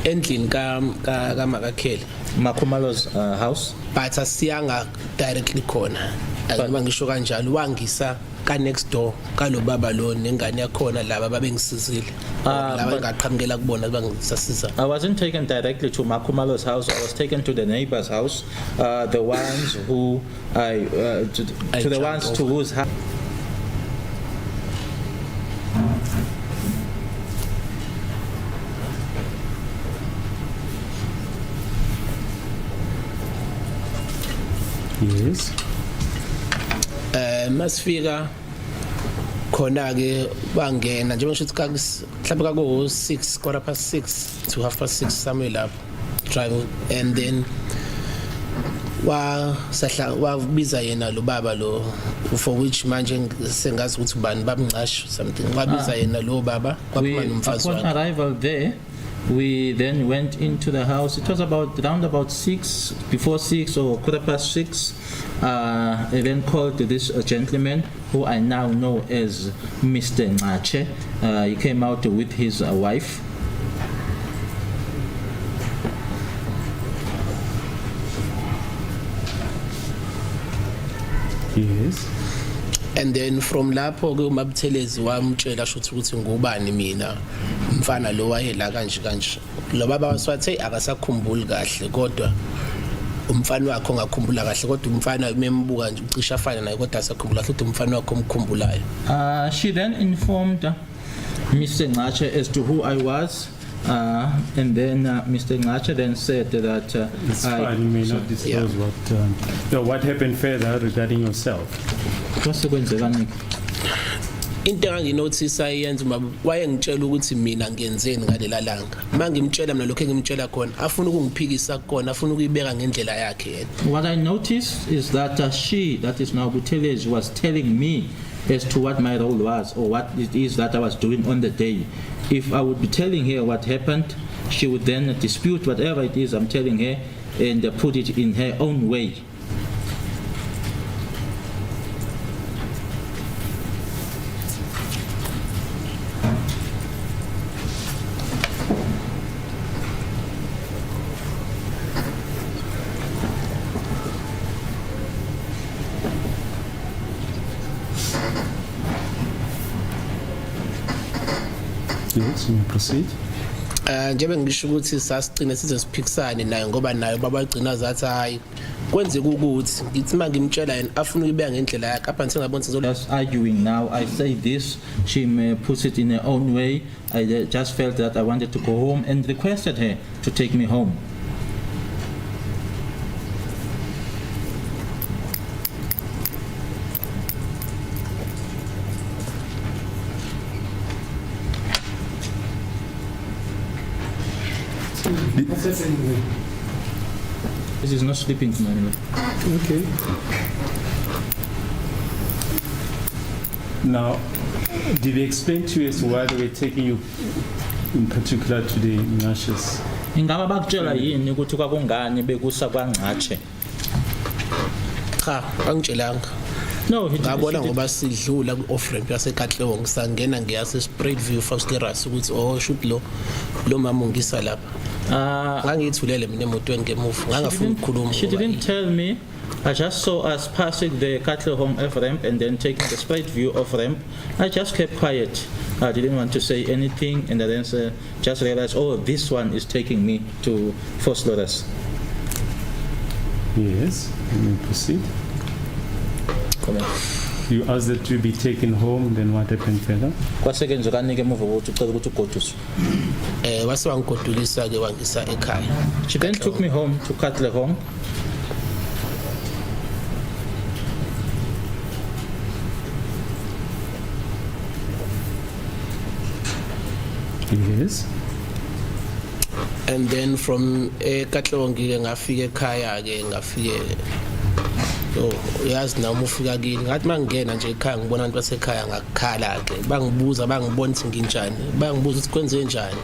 Endlini kaMakakheli Makhumalo's house. but asiyanga directly khona ngoba ngisho kanjalo wangisa ka next door kalo baba lo nengane yakhona laba babengisizile laba ngaqhamukela kubona bangisasiza. I wasn't taken directly to Makhumalo's house. I was taken to the neighbor's house, the ones who to the ones to whose house. Yes. Masifika khona ke bangena njengoba ngisho ukuthi mhlawumbe kako 6 6:15 to 6:30 somewhere lapho drive, and then wabiza yena lo baba lo for which manje sengazi ukuthi ubani babunqasho something wabiza yena lo baba kwaphuma nomfazi Upon wakhe. arrival there, we then went into the house. It was around about 6, before 6 or 6:15. I then called this gentleman who I now know as Mr. Ngache. He came out with his wife. Yes. And then from lapho ke uMabuthelezi wamtshela ukuthi ngubani mina umfana lo wayela kanje kanje. Lo baba wasathe akasakhumbuli kahle kodwa umfana wakhe ongakhumbula kahle kodwa umfana membuka nje ucisha afana naye kodwa asakhumbula futhi umfana wakhe omkhumbulayo. She then informed Mr. Ngache as to who I was. And then Mr. Ngache then said that It's fine, you may not disclose what happened further regarding yourself. kwasekwenzeka nini? Into enginotice ayenza wayengitshela ukuthi mina ngiyenzeni ngalela langa. Mangimtshela mina lokho engimtshela khona afuna ukungiphikisa khona afuna ukuyibeka ngendlela yakhe yena. What I noticed is that she, that is now Buthelezi, was telling me as to what my role was or what it is that I was doing on the day. If I would be telling her what happened, she would then dispute whatever it is I'm telling her and put it in her own way. Yes, you may proceed. Njengoba ngisho ukuthi sasicina size siphikisane naye ngoba naye babagcina zathi hayi kwenzeka ukuthi ngithi mangimtshela yena afuna ukubeka ngendlela yakhe apha singabona Just arguing now, I say this, she may put it in her own way. I just felt that I wanted to go home and requested her to take me home. This is not sleeping tonight. Okay. Now, did they explain to you as to why they were taking you in particular to the Ngashes? Ingaba bakutshela yini ukuthi kwakungani bekusa kwaNgache? cha angitshelanga. No, he Ngabona didn't. ngoba sidlula ku-off ramp yaseKatlehong ngisangena ngiyase Spruit View Foxkeras ukuthi shoot lo mama ungisa lapha. Ngangithulele mina emotweni ngemuva ngangafuni ukukhuluma. She didn't tell me. I just saw us passing the Katlehong F ramp and then taking the Spruit View off ramp. I just kept quiet. I didn't want to say anything, and then just realized, oh, this one is taking me to Foxkeras. Yes, you may proceed. You asked that to be taken home, then what happened further? Kwasekwenzekani ke emuva kokuthi ucela ukuthi ugoduswe? Wase wangigodulisa ke wangisa ekhaya. She then took me home to Katlehong. Yes. And then from eKatlehong ke ngafika ekhaya ke ngafike yazi nami ufika kini ngathi mangena nje ekhaya ngibona abantu basekhaya ngakukhala ke bangibuza bangibona ukuthi nginjani bangibuza ukuthi kwenze njani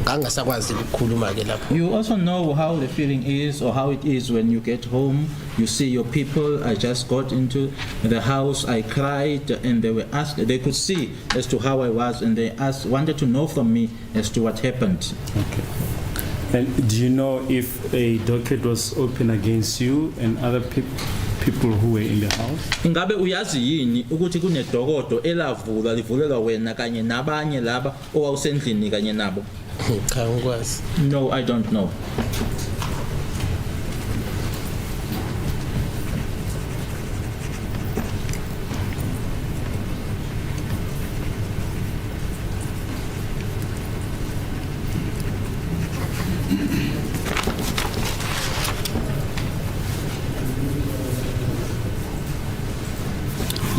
ngangasakwazi ukukhuluma ke lapho. You also know how the feeling is or how it is when you get home, you see your people. I just got into the house, I cried, and they could see as to how I was, and they wanted to know from me as to what happened. Okay. And do you know if a docket was open against you and other people who were in the house? Ingabe uyazi yini ukuthi kunedokodo elavula livulelwa wena kanye nabanye laba owawusendlini kanye nabo? Cha ngikwazi. No, I don't know.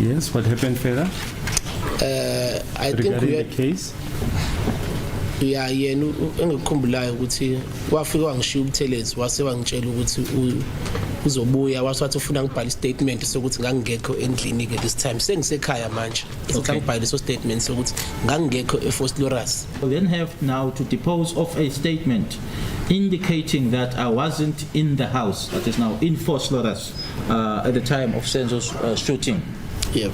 Yes, what happened further? I think Regarding we the case? ya yena engikukhumbulayo ukuthi wafika wangishiya uButhelezi wase wangitshela ukuthi uzobuya wathi ufuna ngibhale statement sokuthi ngangingekho endlini ke this time sengisekhaya manje ukuthi ngibhale so statement sokuthi ngangingekho eForslorus. We then have now to depose of a statement indicating that I wasn't in the house, that is now in Forslorus, at the time of Senzo's shooting. Yeah.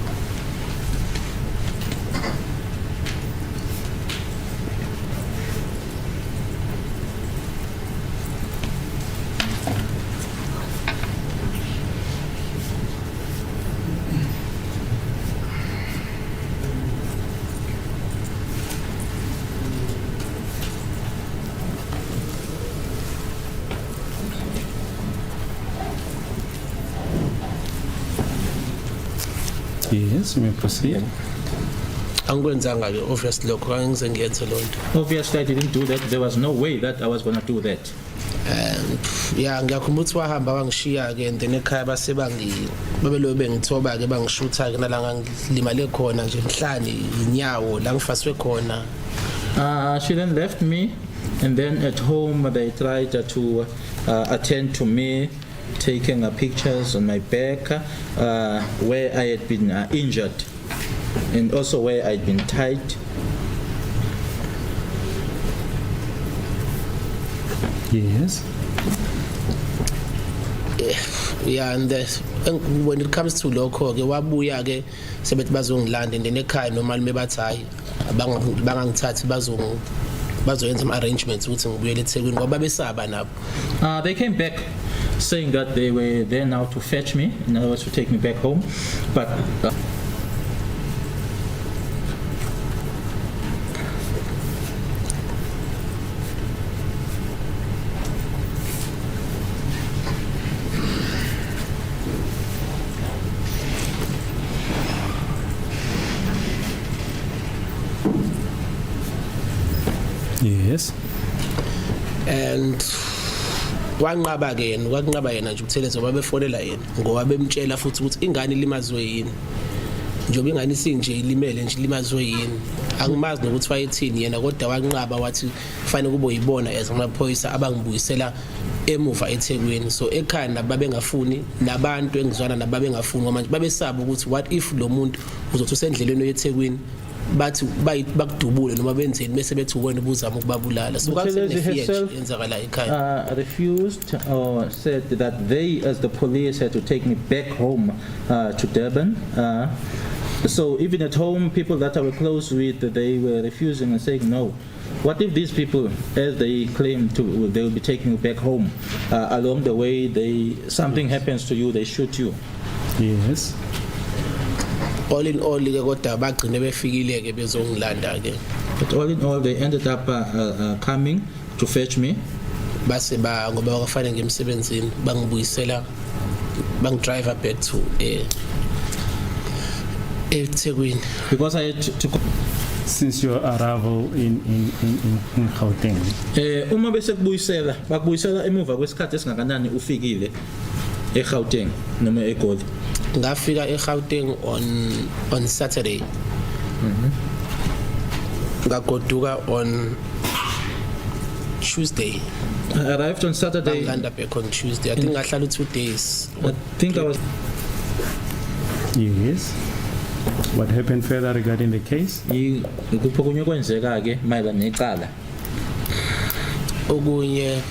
Yes, you may proceed. Angikwenzanga ke obviously lokho angize ngiyenze lonto. Obviously, I didn't do that. There was no way that I was going to do that. Yeah, ngiyakhumbula ukuthi wahamba wangishiya ke and then ekhaya base babelo bengithoba ke bangishutha ke nalanga ngilimale khona nje emhlane inyawo la ngifaswe khona. She then left me, and then at home they tried to attend to me, taking pictures on my back where I had been injured and also where I'd been tied. Yes. Yeah, and when it comes to lokho ke wabuya ke sebethi bazongilanda and then ekhaya normally mebathi hayi bangangithathi bazoyenza ama arrangements ukuthi ngibuyele eThekwini ngoba besaba nabo. They came back saying that they were there now to fetch me, in other words to take me back home, but Yes. And wanqaba ke yena wakunqaba yena nje uThelezo babefonela yena ngoba bemtshela futhi ukuthi ingane ilimazwe yini njengoba ingane isinje ilimele nje ilimazwe yini angimazi nokuthi wayethini yena kodwa wanqaba wathi kufanele kube uyibona as amaphoyisa abangibuyisela emuva eThekwini. So ekhaya nababengafuni nabantu engizwana nababengafuni ngoba manje babesaba ukuthi what if lo muntu uzothi usendleleni eThekwini bathi bakudubule noma benzeni bese bethi wena ubuzama ukubabulala. So kwenzakala ekhaya refused or said that they as the police had to take me back home to Durban. So even at home, people that I were close with, they were refusing and saying no. What if these people, as they claim to, they will be taking you back home, along the way something happens to you, they shoot you? Yes. All in all ke kodwa bagcine befikile ke bezongilanda ke. But all in all, they ended up coming to fetch me. Base ba ngoba kwafanele ngemsebenzini bangibuyisela driver back to eThekwini Because I had to Since your arrival in Gauteng. Uma bese bakubuyisela emuva kwesikhathi esingakanani ufikile eGauteng noma eGoli? Ngafika eGauteng on Saturday. Ngagoduka on Tuesday. I arrived on Saturday. I landed back on Tuesday. I think I had 2 days. I think I was. Yes. What happened further regarding the case? Kupho kunye kwenzeka ke mayelana necala. Okunye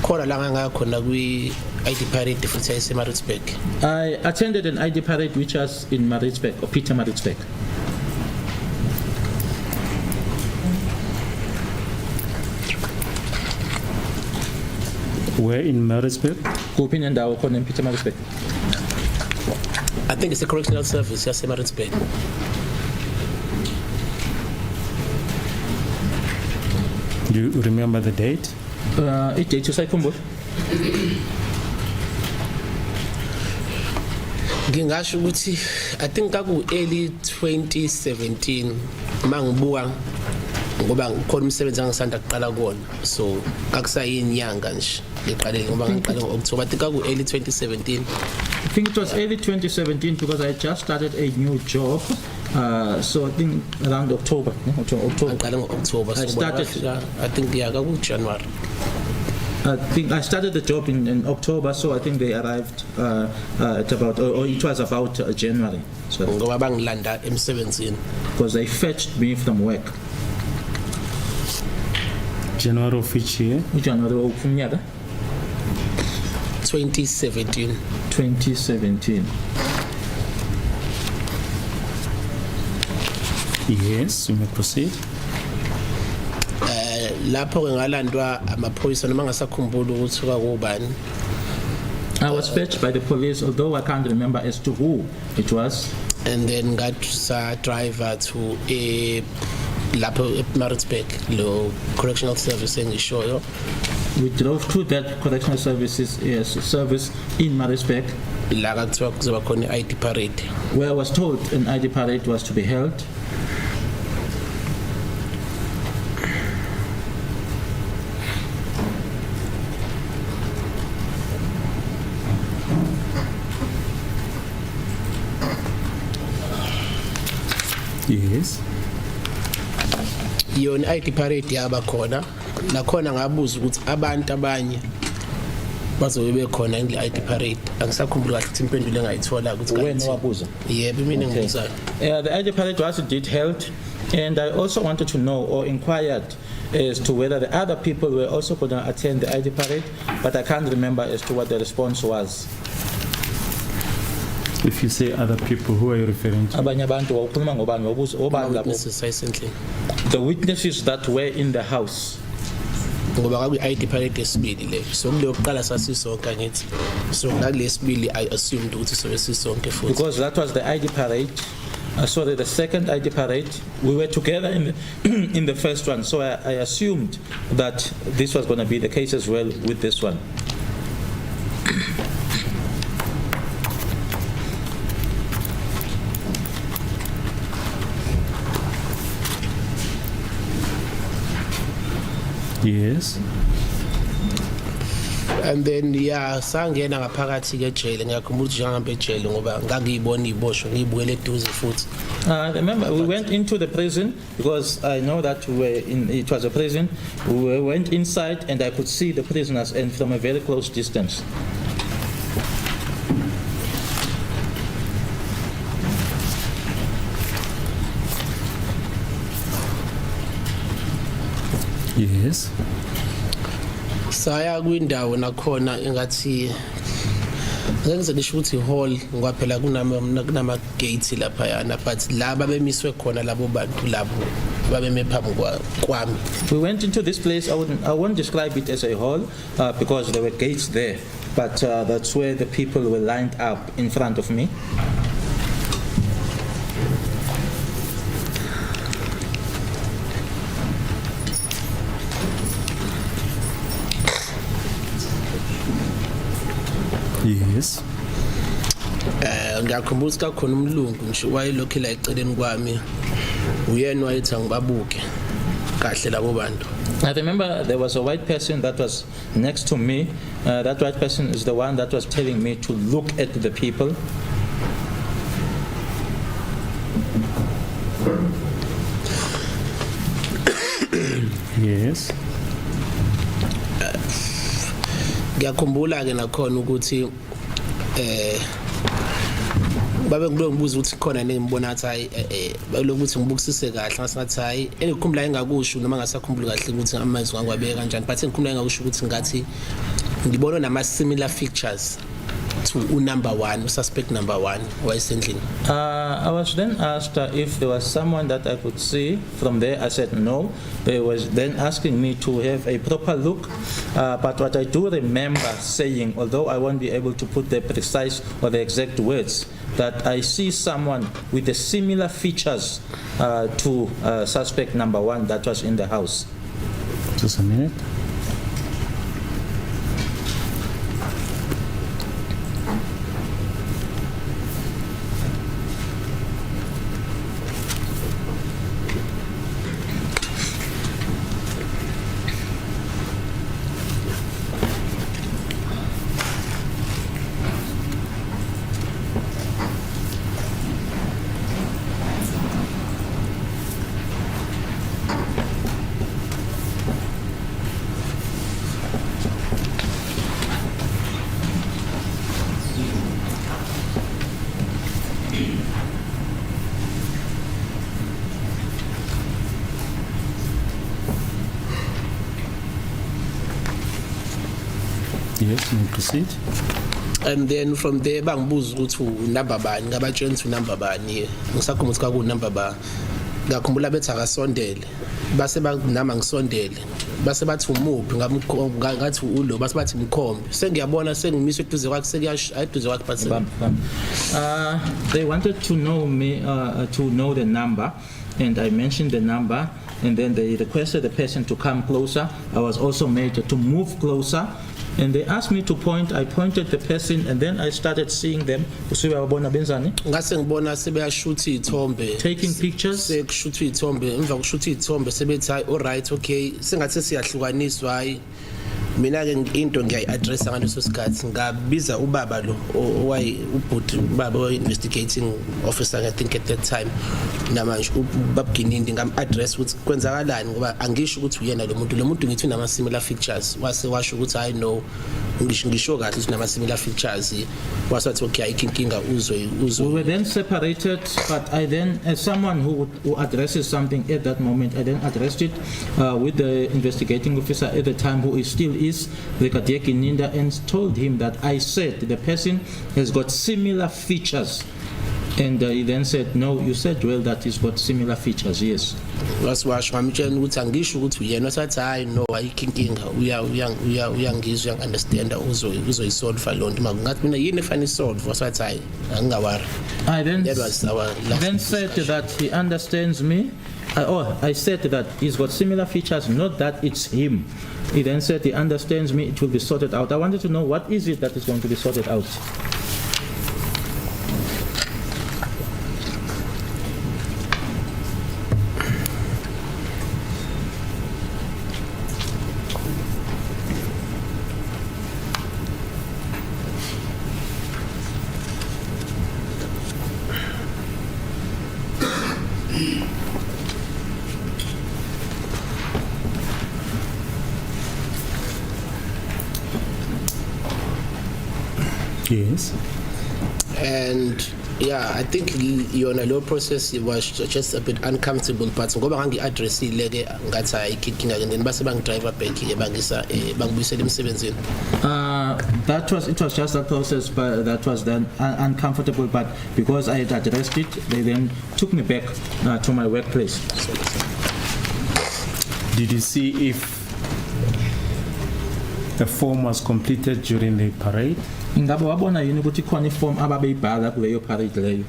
khona la ngakhona kwi ID parade futhi eseMaritzburg. I attended an ID parade which was in Maritzburg or Peter Maritzburg. Where in Maritzburg? Kuphi nendawo khona in Peter Maritzburg? I think it's a correctional service yaseMaritzburg. Do you remember the date? Idate usayikhumbula? Ngingasho ukuthi I think kaku early 2017 mangibuka ngoba ukhona umsebenzi angisanda kuqala kuona, so akusayinyanga nje ngiqale ngoba ngiqale ngoOctober. I think kaku early 2017. I think it was early 2017 because I just started a new job. So I think around October. Ngiqale ngoOctober. I started. I think kaku January. I think I started the job in October, so I think they arrived at about, or it was about January. So, ngoba bangilanda emsebenzini because they fetched me from work. January of which year? January of unyaka 2017. 2017. Yes, you may proceed. Lapho ke ngalandwa amaphoyisa noma ngasakhumbula ukuthi kwakubani. I was fetched by the police, although I can't remember as to who it was. And then got driver to a lapho eMaritzburg lo correctional service engishoyo. We drove to that correctional services service in Maritzburg, La kuthiwa kuzoba khona i-ID parade. where I was told an ID parade was to be held. Yes. Yona i-ID parade yaba khona. Nakhona ngabuza ukuthi abantu abanye bazobe bekhona in i-ID parade. Angisakhumbula kahle ukuthi impendulo engayithola ukuthi When wabuza? yebo mina ngibuzayo. The ID parade was indeed held, and I also wanted to know or inquired as to whether the other people were also going to attend the ID parade, but I can't remember as to what the response was. If you say other people, who are you referring to? Abanye abantu wawukhuluma ngobani wabuza obani labo? Witnesses recently. The witnesses that were in the house. Ngoba kwakuyi-ID parade yesibili le. So kuleyo kuqala sasisonke angithi. So ngakulesibili I assumed ukuthi sobe sisonke futhi. Because that was the ID parade. Sorry, the second ID parade. We were together in the, in the first one, so I assumed that this was going to be the case as well with this one. Yes. And then sangena ngaphakathi ke jail ngiyakhumbula ukuthi ngihambe jail ngoba ngangiyibona iboshwe ngiyibukele eduze futhi. Remember, we went into the prison because I know that it was a prison. We went inside and I could see the prisoners and from a very close distance. Yes. Saya kwindawo nakhona engathi ngenze ngisho ukuthi hall ngoba phela kunama gates lapha yana but laba bemiswe khona labo bantu labo babeme phambi kwami. We went into this place. I won't describe it as a hall because there were gates there, but that's where the people were lined up in front of me. Yes. Ngiyakhumbula ukuthi kakhona umlungu nje wayelokhu la eceleni kwami uyena wayethi angibabuke kahle labo bantu. I remember there was a white person that was next to me. That white person is the one that was telling me to look at the people. Yes. Ngiyakhumbula ke nakhona ukuthi babe ngibuza ukuthi khona nengibona athi lokuthi ngibukisise kahle ngasathi hayi engikhumbula engakusho noma ngasakhumbula kahle ukuthi amazwi ngangwabeka kanjani but engikhumbula engakusho ukuthi ngathi ngibona nama similar features to number 1 suspect number 1 wayesendlini. I was then asked if there was someone that I could see. From there I said no. They was then asking me to have a proper look, but what I do remember saying, although I won't be able to put the precise or the exact words, that I see someone with the similar features to suspect number 1 that was in the house. Just a minute. Yes, may proceed. And then from there bangibuza ukuthi unumber bani ngabatshela ukuthi unumber bani ngisakhumbuza ukuthi kwakunumber ba ngakhumbula bethi akasondele base banama ngisondele base bathi umuphi ngathi ulo base bathi mkhombe sengiyabona sengimiswe eduze kwakhe sekuyashayiduze kwakhe but they wanted to know me to know the number, and I mentioned the number, and then they requested the person to come closer. I was also made to move closer, and they asked me to point. I pointed the person, and then I started seeing them. ngase ngibona sebeyashutha izithombe Taking pictures. sekushutha izithombe emva kokushutha izithombe sebethi all right okay sengathi siyahlukaniswa hayi mina ke into ngiyayi-addressa ngaleso sikhathi ngabiza ubaba lo owayi ubhuti ubaba we-investigating officer I think at that time namanje ubabginindi ngam-address ukuthi kwenzakalani ngoba angisho ukuthi uyena lo muntu ngithi unama-similar features wase washo ukuthi I know ngisho kahle ukuthi unama-similar features wasathi okay ayikho inkinga uzwe We were then separated, but I then, as someone who addresses something at that moment, I then addressed it with the investigating officer at the time, who still is Brigadier Kininda, and told him that I said the person has got similar features. And he then said, no, you said well that he's got similar features, yes. wasiwasho ngamtshela ukuthi angisho ukuthi uyena wasathi hayi no ayikho inkinga uyangizwa uyangi-understanda uzoyisolva loo nto ngathi mina yini efana isolve wasathi hayi angingawari I then, that was our last then said discussion. that he understands me. I said that he's got similar features, not that it's him. He then said he understands me, it will be sorted out. I wanted to know what is it that is going to be sorted out. Yes. And yeah, I think yona lo process was just a bit uncomfortable, but ngoba ngangi-addressile ke ngathi ayikho inkinga ke then base bangi-driver back ke bangibuyisela emsebenzini. It was just a process that was then uncomfortable, but because I had addressed it, they then took me back to my workplace. Did you see if the form was completed during the parade? Ngabe wabona yini ukuthi khona iform ababeyibhala kuleyo parade leyo?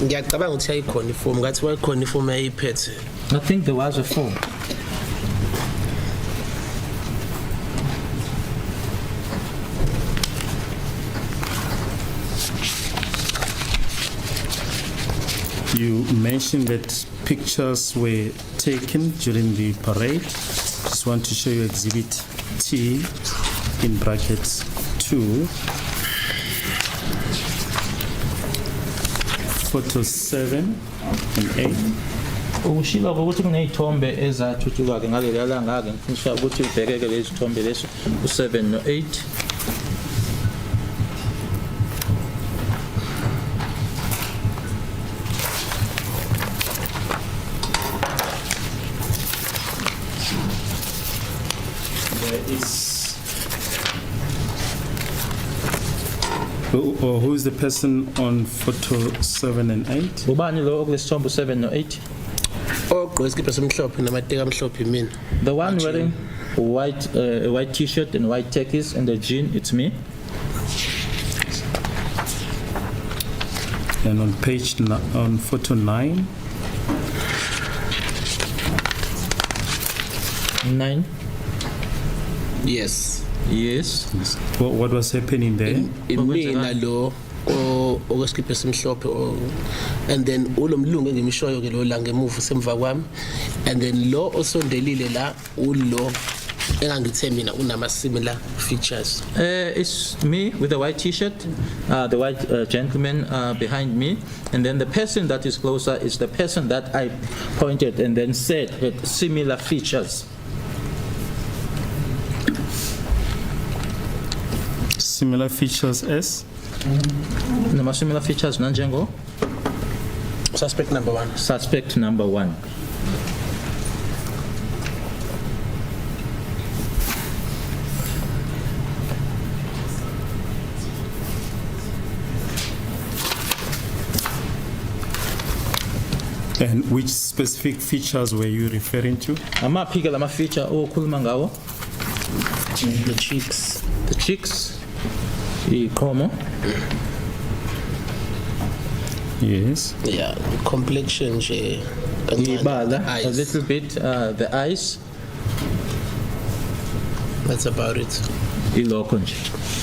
Ngiyacabanga ukuthi ayikhona iform ngathi wayikhona iform eyayiphethe. I think there was a form. You mentioned that pictures were taken during the parade. Just want to show you Exhibit T in brackets 2. Photos 7 and 8. Ushilo ukuthi kunezithombe ezathuthuka ke ngaleli langa ke ngifisa ukuthi ubhekeke lezi zithombe leso u7 no8. Or who is the person on photo 7 and 8? Ubani lo okulesithombe u7 no8? Ogqoke isikipha somhlophe namateka amhlophe mina. The one wearing a white t-shirt and white khakis and a jean, it's me. And on photo 9? 9. Yes. Yes. What was happening there? Mina lo okwesikhipha simhlophe and then ulomlungu engimishoyo ke lo la ngemuva semva kwami, and then lo osondelile la ulo engangithe mina unama similar features. It's me with the white t-shirt, the white gentleman behind me, and then the person that is closer is the person that I pointed and then said had similar features. Similar features as? Nama similar features nanjengo? Suspect number 1. Suspect number 1. And which specific features were you referring to? Amaphi-ke lama feature okhuluma ngawo? The cheeks. The cheeks, iqhomo, Yes. Yeah, complexion nje. kancane. ibala, a Eyes. little bit, the eyes, That's about it. ilokho nje.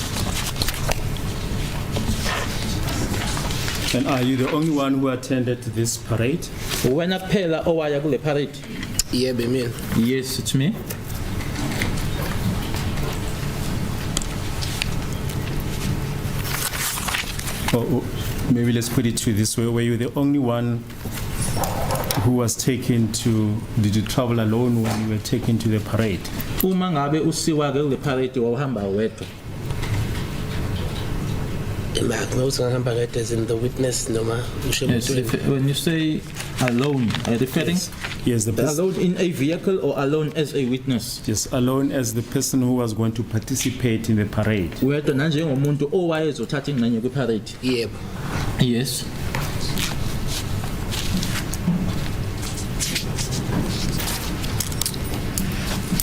And are you the only one who attended this parade? Wena kuphela owaya kule parade? Yeah, be Yes, it's me. Or maybe let's put it to this way: were you the only one who was taken to? Did you travel alone when you were taken to the parade? Uma ngabe usiwa ke kule parade wawuhamba wedwa? ngawuthi ngahamba ngedwa as in the witness noma usho Yes, when you say alone, are you referring Yes, the person. alone in a vehicle or alone as a witness? Yes, alone as the person who was going to participate in the parade. Wedwa nanjengomuntu owayezothatha ingxenye kwi-parade? yebo. Yes.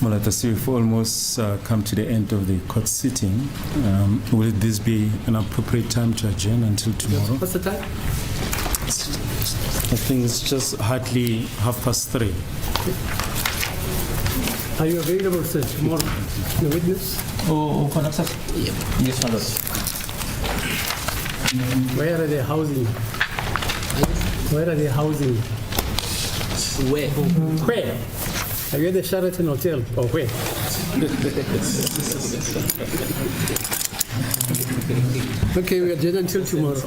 Well, let us see, we've almost come to the end of the court sitting. Will this be an appropriate time to adjourn until tomorrow? What's the time? I think it's just hardly 3:30. Are you available, sir, tomorrow? The witness? Ukhona kusasa? Yep. Yes, my lord. Where are they housing? Where are they housing? Where? Where? Are you at the Sheraton Hotel or where? Okay, we adjourn until tomorrow.